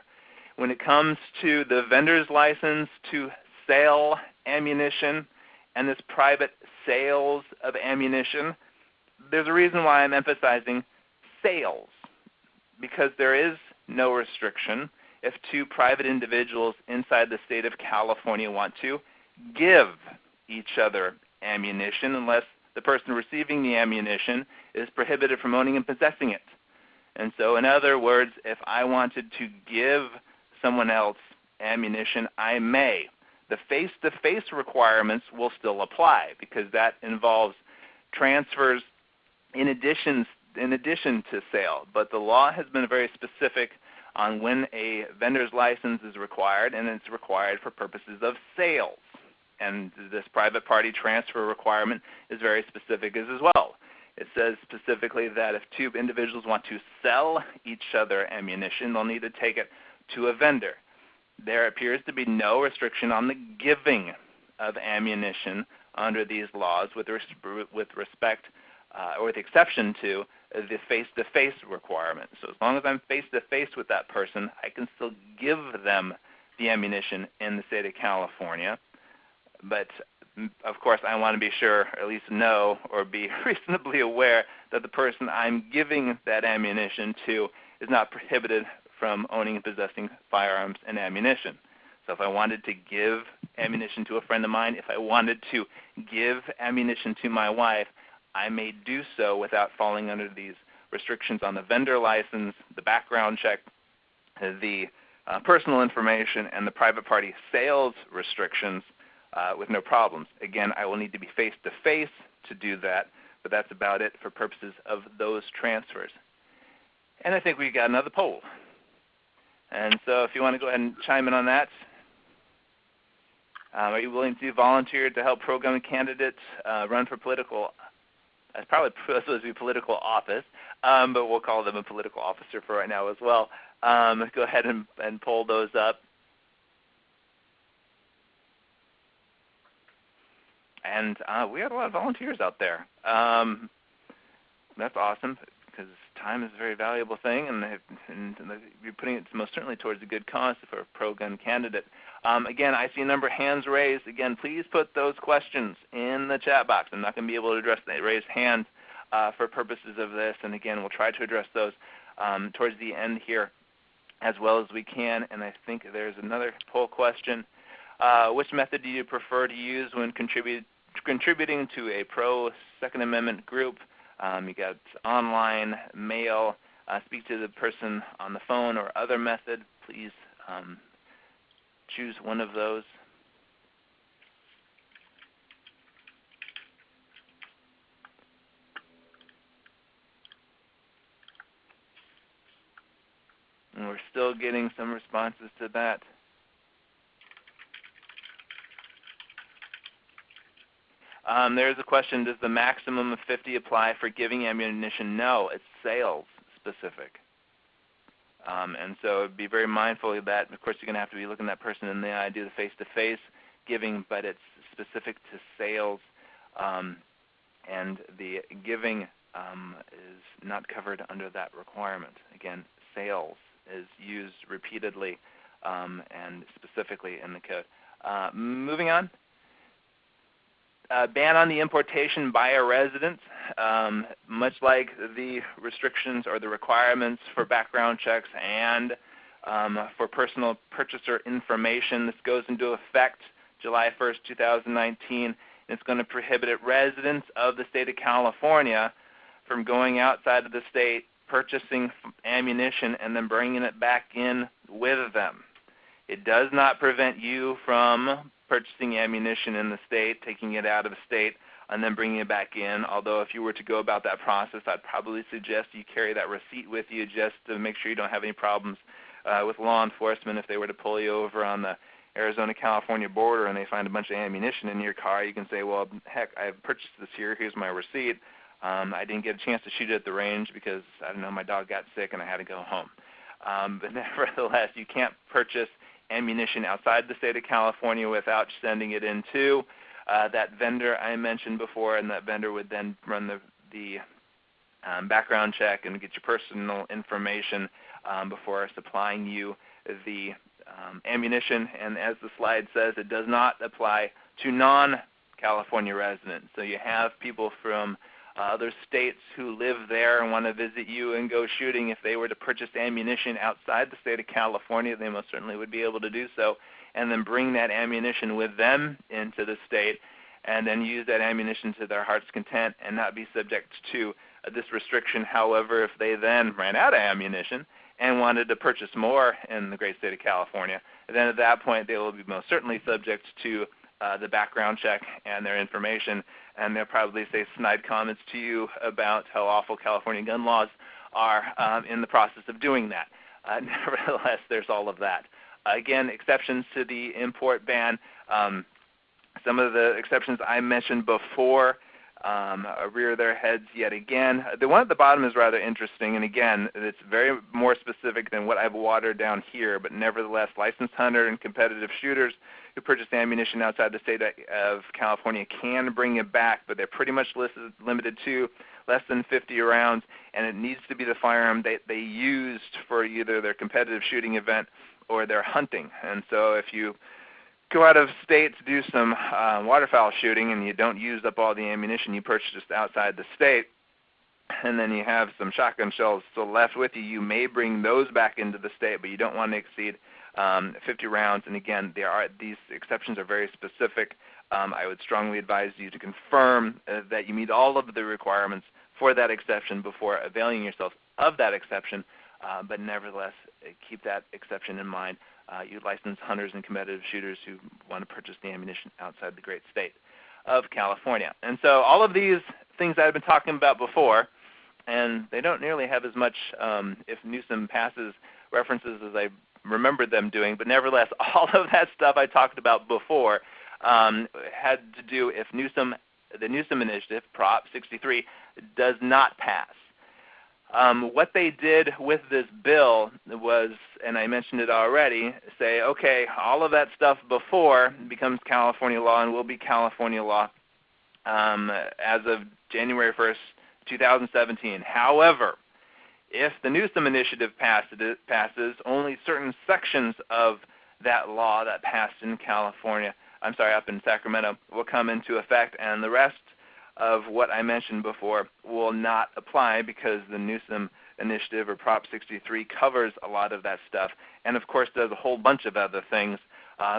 when it comes to the vendor's license to sell ammunition and this private sales of ammunition, there's a reason why I'm emphasizing sales, because there is no restriction if two private individuals inside the state of California want to give each other ammunition unless the person receiving the ammunition is prohibited from owning and possessing it. And so in other words, if I wanted to give someone else ammunition, I may. The face-to-face requirements will still apply because that involves transfers in addition to sale. But the law has been very specific on when a vendor's license is required, and it's required for purposes of sales. And this private party transfer requirement is very specific as well. It says specifically that if two individuals want to sell each other ammunition, they'll need to take it to a vendor. There appears to be no restriction on the giving of ammunition under these laws with respect or with exception to the face-to-face requirement. So as long as I'm face-to-face with that person, I can still give them the ammunition in the state of California. But of course, I want to be sure, or at least know, or be reasonably aware that the person I'm giving that ammunition to is not prohibited from owning and possessing firearms and ammunition. So if I wanted to give ammunition to a friend of mine, if I wanted to give ammunition to my wife, I may do so without falling under these restrictions on the vendor license, the background check, the personal information, and the private party sales restrictions with no problems. Again, I will need to be face-to-face to do that, but that's about it for purposes of those transfers. And I think we got another poll. And so if you want to go ahead and chime in on that. Are you willing to volunteer to help pro-gun candidates run for political, probably supposed to be political office, but we'll call them a political officer for right now as well. Go ahead and pull those up. And we had a lot of volunteers out there. That's awesome because time is a very valuable thing, and you're putting it most certainly towards a good cause for a pro-gun candidate. Again, I see a number of hands raised. Again, please put those questions in the chat box. I'm not going to be able to address the raised hands for purposes of this, and again, we'll try to address those towards the end here as well as we can. And I think there's another poll question. Which method do you prefer to use when contributing to a pro-Second Amendment group? You got online, mail, speak to the person on the phone or other method. Please choose one of those. And we're still getting some responses to that. There's a question, does the maximum of 50 apply for giving ammunition? No, it's sales specific. And so be very mindful of that. Of course, you're going to have to be looking that person in the eye, do the face-to-face giving, but it's specific to sales. And the giving is not covered under that requirement. Again, sales is used repeatedly and specifically in the code. Moving on. Ban on the importation by a resident, much like the restrictions or the requirements for background checks and for personal purchaser information. This goes into effect July 1st, 2019. It's going to prohibit residents of the state of California from going outside of the state, purchasing ammunition, and then bringing it back in with them. It does not prevent you from purchasing ammunition in the state, taking it out of the state, and then bringing it back in. Although if you were to go about that process, I'd probably suggest you carry that receipt with you just to make sure you don't have any problems with law enforcement. If they were to pull you over on the Arizona-California border and they find a bunch of ammunition in your car, you can say, well, heck, I have purchased this here. Here's my receipt. I didn't get a chance to shoot it at the range because, I don't know, my dog got sick and I had to go home. But nevertheless, you can't purchase ammunition outside the state of California without sending it into that vendor I mentioned before, and that vendor would then run the background check and get your personal information before supplying you the ammunition. And as the slide says, it does not apply to non-California residents. So you have people from other states who live there and want to visit you and go shooting. If they were to purchase ammunition outside the state of California, they most certainly would be able to do so, and then bring that ammunition with them into the state and then use that ammunition to their heart's content and not be subject to this restriction. However, if they then ran out of ammunition and wanted to purchase more in the great state of California, then at that point they will be most certainly subject to the background check and their information, and they'll probably say snide comments to you about how awful California gun laws are in the process of doing that. Nevertheless, there's all of that. Again, exceptions to the import ban. Some of the exceptions I mentioned before rear their heads yet again. The one at the bottom is rather interesting, and again, it's very more specific than what I've watered down here, but nevertheless, licensed hunter and competitive shooters who purchase ammunition outside the state of California can bring it back, but they're pretty much limited to less than 50 rounds, and it needs to be the firearm they used for either their competitive shooting event or their hunting. And so if you go out of state to do some waterfowl shooting and you don't use up all the ammunition you purchased outside the state, and then you have some shotgun shells still left with you, you may bring those back into the state, but you don't want to exceed 50 rounds. And again, these exceptions are very specific. I would strongly advise you to confirm that you meet all of the requirements for that exception before availing yourself of that exception, but nevertheless, keep that exception in mind. You licensed hunters and competitive shooters who want to purchase the ammunition outside the great state of California. And so all of these things I've been talking about before, and they don't nearly have as much, if Newsom passes, references as I remembered them doing, but nevertheless, all of that stuff I talked about before had to do if the Newsom Initiative, Prop 63, does not pass. What they did with this bill was, and I mentioned it already, say, okay, all of that stuff before becomes California law and will be California law as of January 1st, 2017. However, if the Newsom Initiative passes, only certain sections of that law that passed in California, up in Sacramento, will come into effect, and the rest of what I mentioned before will not apply because the Newsom Initiative, or Prop 63, covers a lot of that stuff, and of course does a whole bunch of other things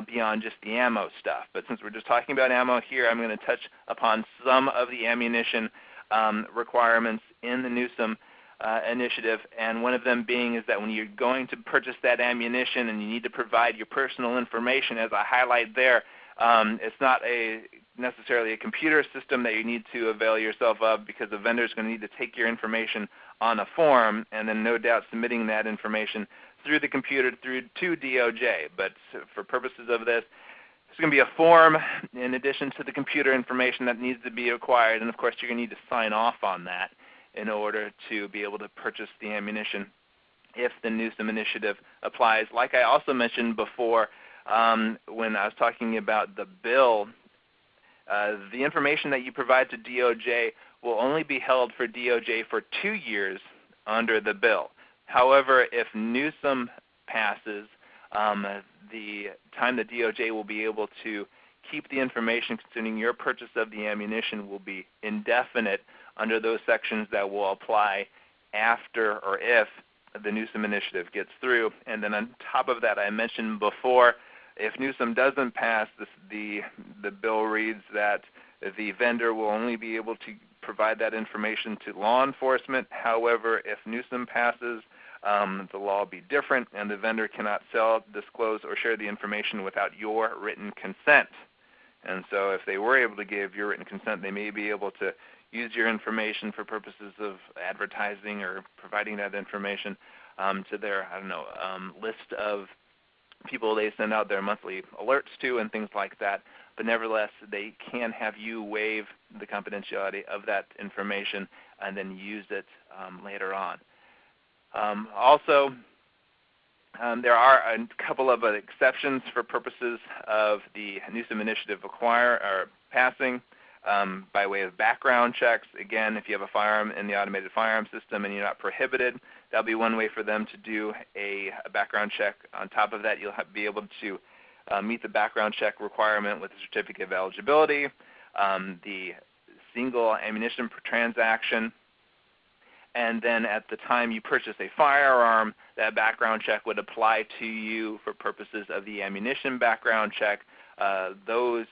beyond just the ammo stuff. But since we're just talking about ammo here, I'm going to touch upon some of the ammunition requirements in the Newsom Initiative, and one of them being is that when you're going to purchase that ammunition and you need to provide your personal information, as I highlight there, it's not necessarily a computer system that you need to avail yourself of, because the vendor is going to need to take your information on a form and then no doubt submitting that information through the computer to DOJ. But for purposes of this, there's going to be a form in addition to the computer information that needs to be acquired, and of course you're going to need to sign off on that in order to be able to purchase the ammunition if the Newsom Initiative applies. Like I also mentioned before when I was talking about the bill, the information that you provide to DOJ will only be held for DOJ for 2 years under the bill. However, if Newsom passes, the time that DOJ will be able to keep the information concerning your purchase of the ammunition will be indefinite under those sections that will apply after or if the Newsom Initiative gets through. And then on top of that, I mentioned before, if Newsom doesn't pass, the bill reads that the vendor will only be able to provide that information to law enforcement. However, if Newsom passes, the law will be different, and the vendor cannot sell, disclose, or share the information without your written consent. And so if they were able to give your written consent, they may be able to use your information for purposes of advertising or providing that information to their, list of people they send out their monthly alerts to and things like that. But nevertheless, they can have you waive the confidentiality of that information and then use it later on. Also, there are a couple of exceptions for purposes of the Newsom Initiative passing by way of background checks. Again, if you have a firearm in the automated firearm system and you're not prohibited, that'll be one way for them to do a background check. On top of that, you'll be able to meet the background check requirement with a certificate of eligibility, the single ammunition per transaction, and then at the time you purchase a firearm, that background check would apply to you for purposes of the ammunition background check. Those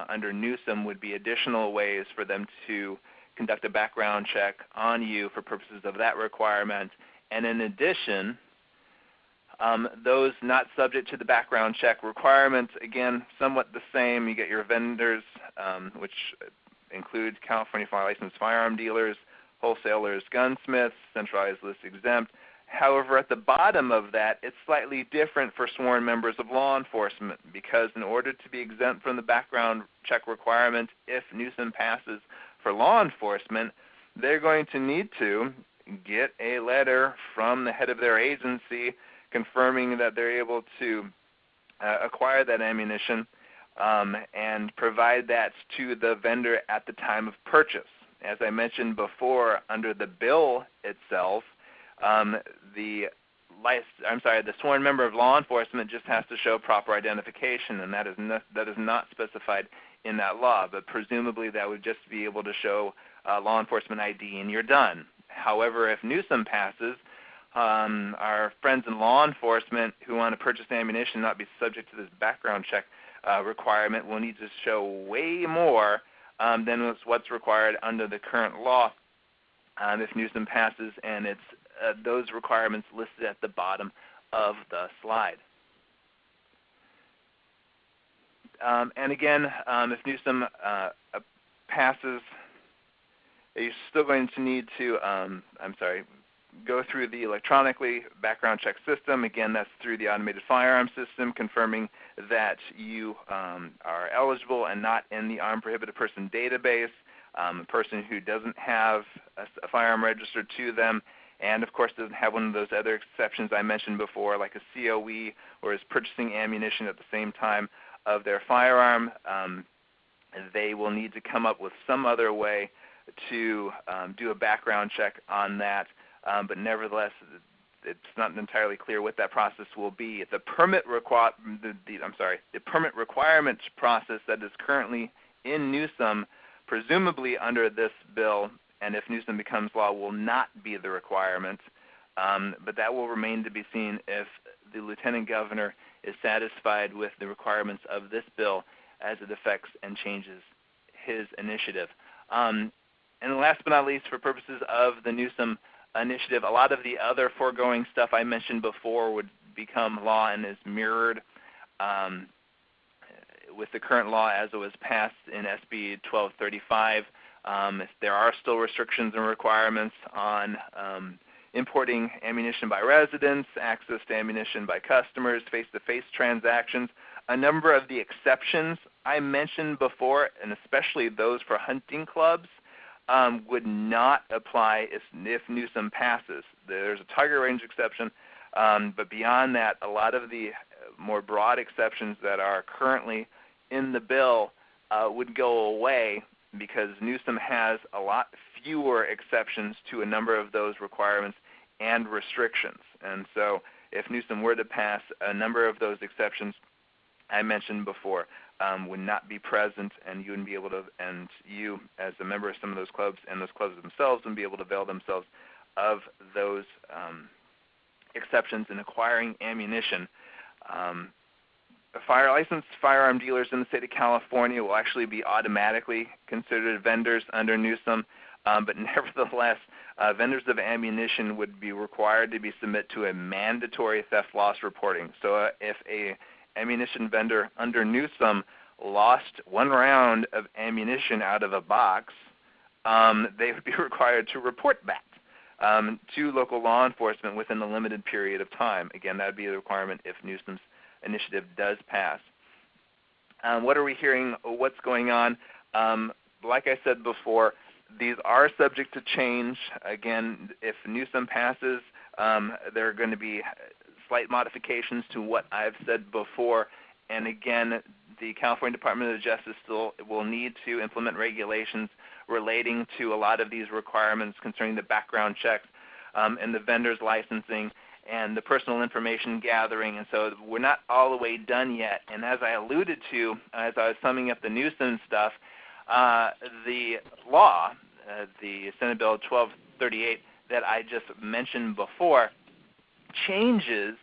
under Newsom would be additional ways for them to conduct a background check on you for purposes of that requirement. And in addition, those not subject to the background check requirements, again, somewhat the same. You get your vendors, which include California licensed firearm dealers, wholesalers, gunsmiths, centralized list exempt. However, at the bottom of that, it's slightly different for sworn members of law enforcement, because in order to be exempt from the background check requirement, if Newsom passes for law enforcement, they're going to need to get a letter from the head of their agency confirming that they're able to acquire that ammunition and provide that to the vendor at the time of purchase. As I mentioned before, under the bill itself, the sworn member of law enforcement just has to show proper identification, and that is not specified in that law. But presumably that would just be able to show law enforcement ID, and you're done. However, if Newsom passes, our friends in law enforcement who want to purchase ammunition and not be subject to this background check requirement will need to show way more than what's required under the current law if Newsom passes, and it's those requirements listed at the bottom of the slide. And again, if Newsom passes, you're still going to need to go through the electronically background check system. Again, that's through the automated firearm system, confirming that you are eligible and not in the armed prohibited person database, a person who doesn't have a firearm registered to them, and of course doesn't have one of those other exceptions I mentioned before, like a COE, or is purchasing ammunition at the same time of their firearm. They will need to come up with some other way to do a background check on that. But nevertheless, it's not entirely clear what that process will be. The permit permit requirements process that is currently in Newsom, presumably under this bill, and if Newsom becomes law, will not be the requirement. But that will remain to be seen if the Lieutenant Governor is satisfied with the requirements of this bill as it affects and changes his initiative. And last but not least, for purposes of the Newsom Initiative, a lot of the other foregoing stuff I mentioned before would become law and is mirrored with the current law as it was passed in SB 1235. There are still restrictions and requirements on importing ammunition by residents, access to ammunition by customers, face-to-face transactions. A number of the exceptions I mentioned before, and especially those for hunting clubs, would not apply if Newsom passes. There's a target range exception, but beyond that, a lot of the more broad exceptions that are currently in the bill would go away because Newsom has a lot fewer exceptions to a number of those requirements and restrictions. And so if Newsom were to pass, a number of those exceptions I mentioned before would not be present, and you wouldn't be able to, and you as a member of some of those clubs and those clubs themselves wouldn't be able to avail themselves of those exceptions in acquiring ammunition. Licensed firearm dealers in the state of California will actually be automatically considered vendors under Newsom, but nevertheless, vendors of ammunition would be required to submit to a mandatory theft loss reporting. So if a ammunition vendor under Newsom lost one round of ammunition out of a box, they would be required to report that to local law enforcement within a limited period of time. Again, that would be the requirement if Newsom's initiative does pass. What are we hearing? What's going on? Like I said before, these are subject to change. Again, if Newsom passes, there are going to be slight modifications to what I've said before. And again, the California Department of Justice still will need to implement regulations relating to a lot of these requirements concerning the background checks and the vendor's licensing and the personal information gathering. And so we're not all the way done yet. And as I alluded to, as I was summing up the Newsom stuff, the law, the Senate Bill 1238 that I just mentioned before, changes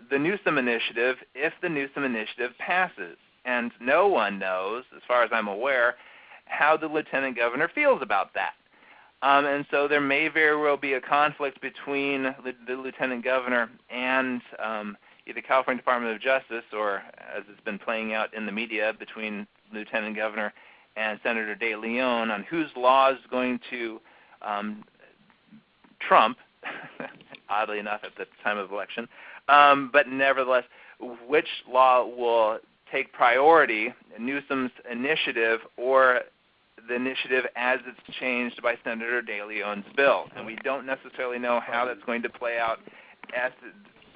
the Newsom Initiative if the Newsom Initiative passes. And no one knows, as far as I'm aware, how the Lieutenant Governor feels about that. And so there may very well be a conflict between the Lieutenant Governor and either California Department of Justice, or as it's been playing out in the media, between Lieutenant Governor and Senator De Leon on whose law is going to trump, oddly enough, at the time of election. But nevertheless, which law will take priority, Newsom's initiative or the initiative as it's changed by Senator De Leon's bill. And we don't necessarily know how that's going to play out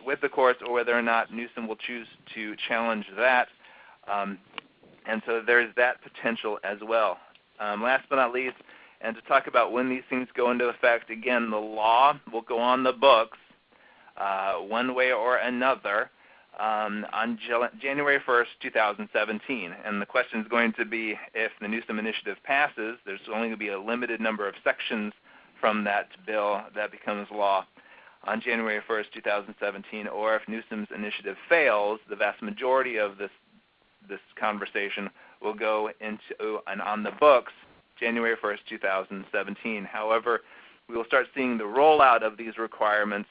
with the courts, or whether or not Newsom will choose to challenge that. And so there's that potential as well. Last but not least, and to talk about when these things go into effect, again, the law will go on the books one way or another on January 1st, 2017. And the question is going to be, if the Newsom Initiative passes, there's only going to be a limited number of sections from that bill that becomes law on January 1st, 2017, or if Newsom's initiative fails, the vast majority of this conversation will go into and on the books January 1st, 2017. However, we will start seeing the rollout of these requirements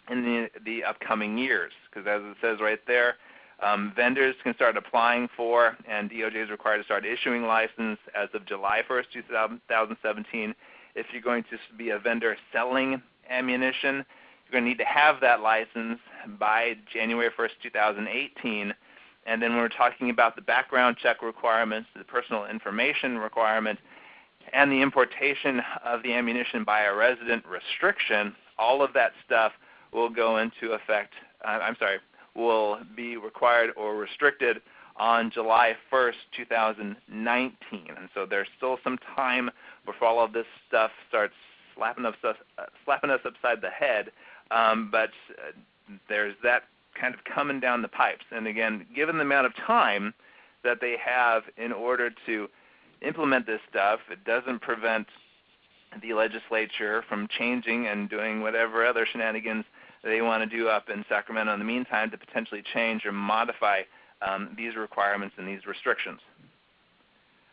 in the upcoming years, because as it says right there, vendors can start applying for, and DOJ is required to start issuing license as of July 1st, 2017. If you're going to be a vendor selling ammunition, you're going to need to have that license by January 1st, 2018. And then when we're talking about the background check requirements, the personal information requirement, and the importation of the ammunition by a resident restriction, all of that stuff will go into effect, will be required or restricted on July 1st, 2019. And so there's still some time before all of this stuff starts slapping us upside the head, but there's that kind of coming down the pipes. And again, given the amount of time that they have in order to implement this stuff, it doesn't prevent the legislature from changing and doing whatever other shenanigans they want to do up in Sacramento in the meantime to potentially change or modify these requirements and these restrictions.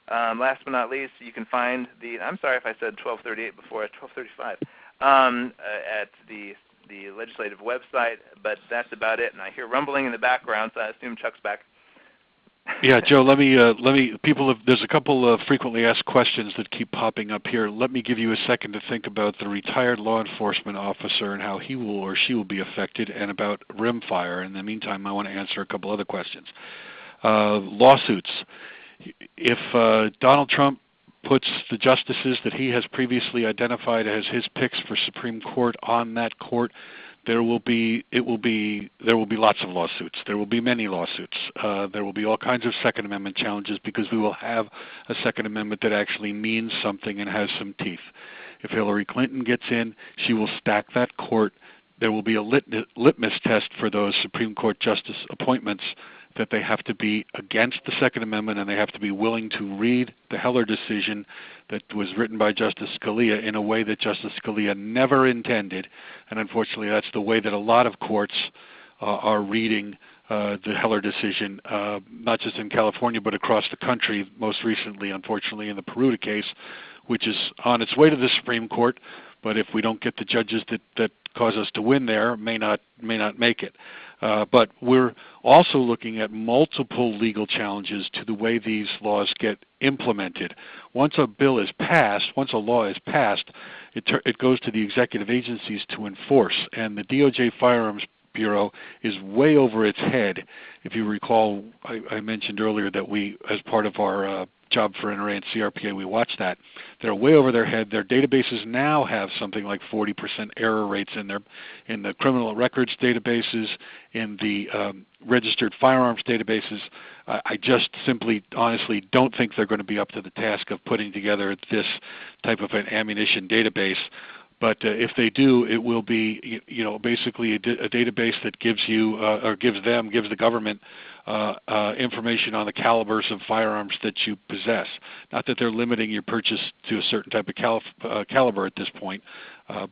Last but not least, you can find the, I'm sorry if I said 1238 before, 1235, at the legislative website, but that's about it. And I hear rumbling in the background, so I assume Chuck's back. Yeah, Joe, there's a couple of frequently asked questions that keep popping up here. Let me give you a second to think about the retired law enforcement officer and how he will or she will be affected, and about rimfire. In the meantime, I want to answer a couple other questions. Lawsuits. If Donald Trump puts the justices that he has previously identified as his picks for Supreme Court on that court, there will be lots of lawsuits. There will be many lawsuits. There will be all kinds of Second Amendment challenges, because we will have a Second Amendment that actually means something and has some teeth. If Hillary Clinton gets in, she will stack that court. There will be a litmus test for those Supreme Court justice appointments, that they have to be against the Second Amendment, and they have to be willing to read the Heller decision that was written by Justice Scalia in a way that Justice Scalia never intended. And unfortunately, that's the way that a lot of courts are reading the Heller decision, not just in California but across the country, most recently, unfortunately, in the Peruta case, which is on its way to the Supreme Court. But if we don't get the judges that cause us to win there, may not make it. But we're also looking at multiple legal challenges to the way these laws get implemented. Once a bill is passed, once a law is passed, it goes to the executive agencies to enforce. And the DOJ Firearms Bureau is way over its head. If you recall, I mentioned earlier that we, as part of our job for NRA and CRPA, we watch that. They're way over their head. Their databases now have something like 40% error rates in the criminal records databases, in the registered firearms databases. I just simply, honestly, don't think they're going to be up to the task of putting together this type of an ammunition database. But if they do, it will be, basically a database that gives you, gives the government information on the calibers of firearms that you possess. Not that they're limiting your purchase to a certain type of caliber at this point,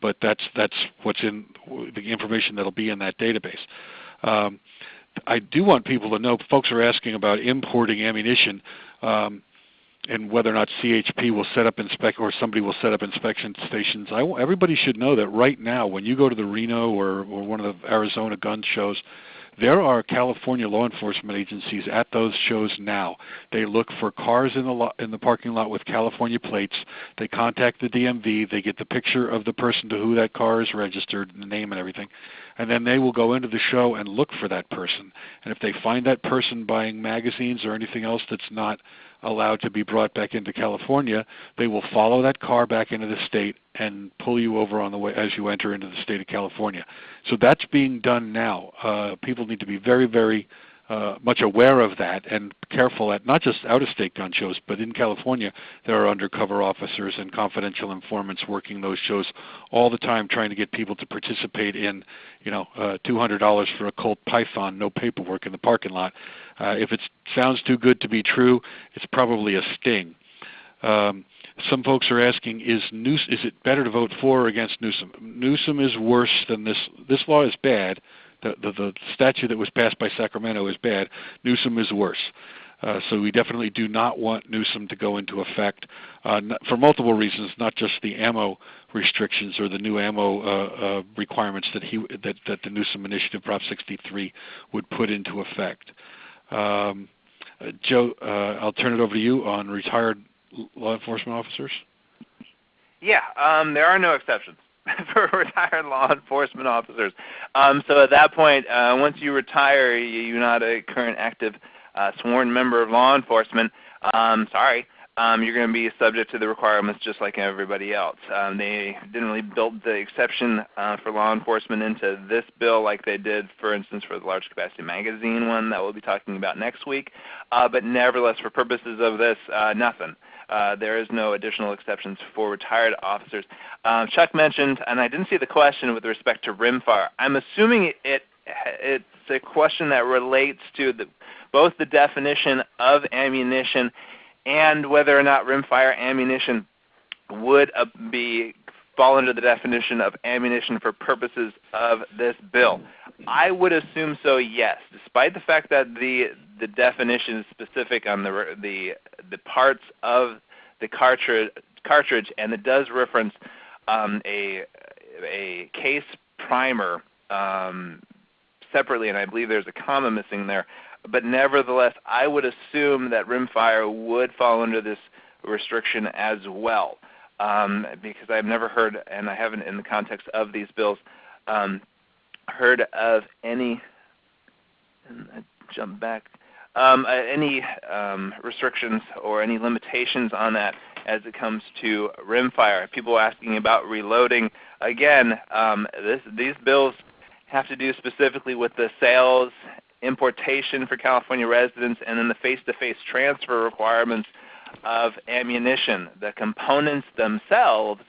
but that's what's in the information that'll be in that database. I do want people to know, folks are asking about importing ammunition. And whether or not CHP will set up or somebody will set up inspection stations. Everybody should know that right now, when you go to the Reno or one of the Arizona gun shows, there are California law enforcement agencies at those shows now. They look for cars in the parking lot with California plates. They contact the DMV. They get the picture of the person to who that car is registered, the name and everything. And then they will go into the show and look for that person. And if they find that person buying magazines or anything else that's not allowed to be brought back into California, they will follow that car back into the state and pull you over on the way as you enter into the state of California. So that's being done now. People need to be very, very much aware of that and careful at not just out-of-state gun shows, but in California there are undercover officers and confidential informants working those shows all the time, trying to get people to participate in, $200 for a Colt Python, no paperwork in the parking lot. If it sounds too good to be true, it's probably a sting. Some folks are asking, is it better to vote for or against Newsom? Newsom is worse than this. This law is bad. The statute that was passed by Sacramento is bad. Newsom is worse. So we definitely do not want Newsom to go into effect for multiple reasons, not just the ammo restrictions or the new ammo requirements that the Newsom Initiative, Prop 63, would put into effect. Joe, I'll turn it over to you on retired law enforcement officers. Yeah, there are no exceptions for retired law enforcement officers. So at that point, once you retire, you're not a current active sworn member of law enforcement. You're going to be subject to the requirements just like everybody else. They didn't really build the exception for law enforcement into this bill like they did, for instance, for the large capacity magazine one that we'll be talking about next week. But nevertheless, for purposes of this, nothing. There is no additional exceptions for retired officers. Chuck mentioned, and I didn't see the question with respect to rimfire. I'm assuming it's a question that relates to both the definition of ammunition and whether or not rimfire ammunition would fall under the definition of ammunition for purposes of this bill. I would assume so, yes. Despite the fact that the definition is specific on the parts of the cartridge, and it does reference a case primer separately, and I believe there's a comma missing there. But nevertheless, I would assume that rimfire would fall under this restriction as well, because I've never heard, and I haven't in the context of these bills, heard of any, and I jump back, any restrictions or any limitations on that as it comes to rimfire. People asking about reloading. Again, these bills have to do specifically with the sales, importation for California residents, and then the face-to-face transfer requirements of ammunition. The components themselves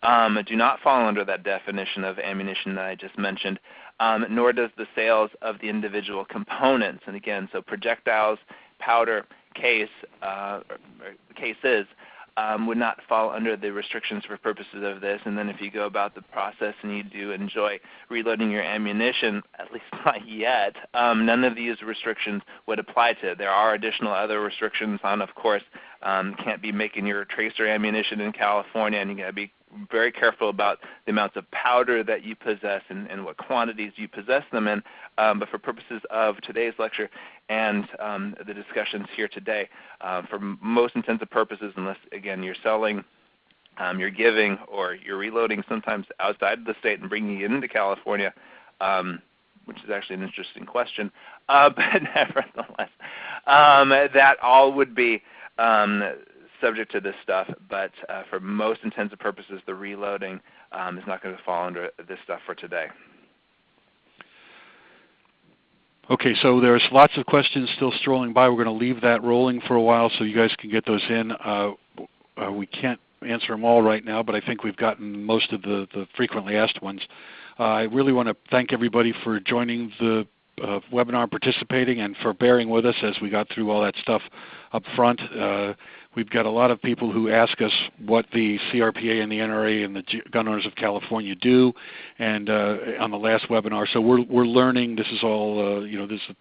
do not fall under that definition of ammunition that I just mentioned, nor does the sales of the individual components. And again, so projectiles, powder, cases would not fall under the restrictions for purposes of this. And then if you go about the process and you do enjoy reloading your ammunition, at least not yet, none of these restrictions would apply to it. There are additional other restrictions on, of course, can't be making your tracer ammunition in California, and you got to be very careful about the amounts of powder that you possess and what quantities you possess them in. But for purposes of today's lecture and the discussions here today, for most intents purposes, unless, again, you're selling, you're giving, or you're reloading sometimes outside of the state and bringing it into California, which is actually an interesting question, but nevertheless, that all would be subject to this stuff, but for most intents and purposes, the reloading is not going to fall under this stuff for today. Okay, so there's lots of questions still strolling by. We're going to leave that rolling for a while so you guys can get those in. We can't answer them all right now, but I think we've gotten most of the frequently asked ones. I really want to thank everybody for joining the webinar, participating, and for bearing with us as we got through all that stuff up front. We've got a lot of people who ask us what the CRPA and the NRA and the Gun Owners of California do, and on the last webinar. So we're learning. This is all this is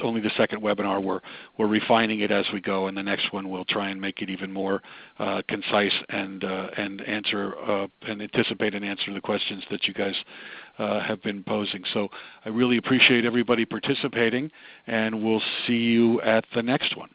only the second webinar. We're refining it as we go, and the next one we'll try and make it even more concise and answer and anticipate and answer the questions that you guys have been posing. So I really appreciate everybody participating, and we'll see you at the next one.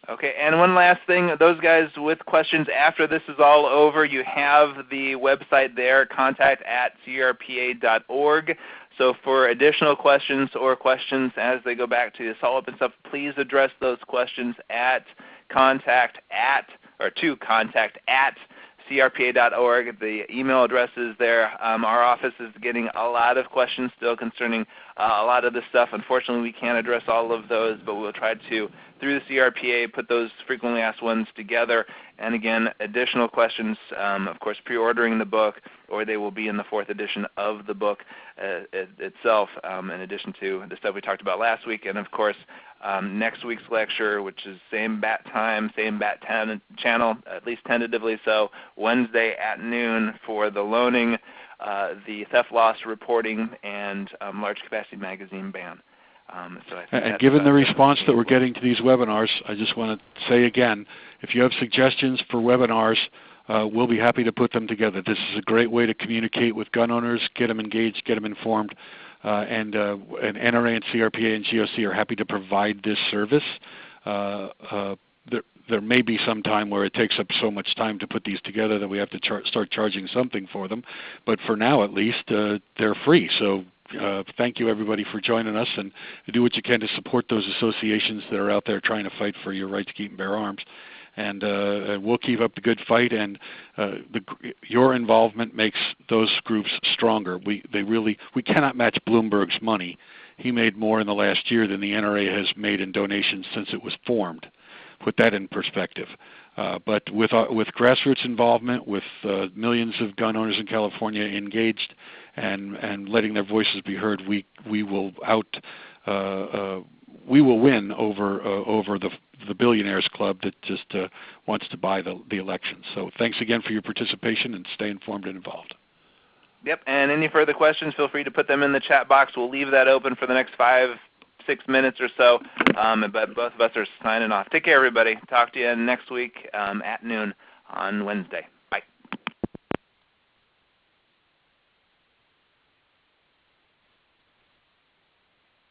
Okay, and one last thing, those guys with questions after this is all over, you have the website there, contact@crpa.org. So for additional questions or questions as they go back to the follow-up and stuff, please address those questions to contact@crpa.org. The email address is there. Our office is getting a lot of questions still concerning a lot of this stuff. Unfortunately, we can't address all of those, but we'll try to, through the CRPA, put those frequently asked ones together. And again, additional questions, of course, pre-ordering the book, or they will be in the 4th edition of the book itself, in addition to the stuff we talked about last week. And of course, next week's lecture, which is same bat time, same bat channel, at least tentatively so, Wednesday at noon for the loaning, the theft loss reporting, and large capacity magazine ban. And given the response that we're getting to these webinars, I just want to say again, if you have suggestions for webinars, we'll be happy to put them together. This is a great way to communicate with gun owners, get them engaged, get them informed, and NRA and CRPA and GOC are happy to provide this service. There may be some time where it takes up so much time to put these together that we have to start charging something for them, but for now at least, they're free. So thank you everybody for joining us, and do what you can to support those associations that are out there trying to fight for your right to keep and bear arms. And we'll keep up the good fight, and your involvement makes those groups stronger. We cannot match Bloomberg's money. He made more in the last year than the NRA has made in donations since it was formed. Put that in perspective. But with grassroots involvement, with millions of gun owners in California engaged and letting their voices be heard, we will win over the billionaires club that just wants to buy the election. So thanks again for your participation, and stay informed and involved. Yep, and any further questions, feel free to put them in the chat box. We'll leave that open for the next 5-6 minutes or so, but both of us are signing off. Take care, everybody. Talk to you next week at noon on Wednesday.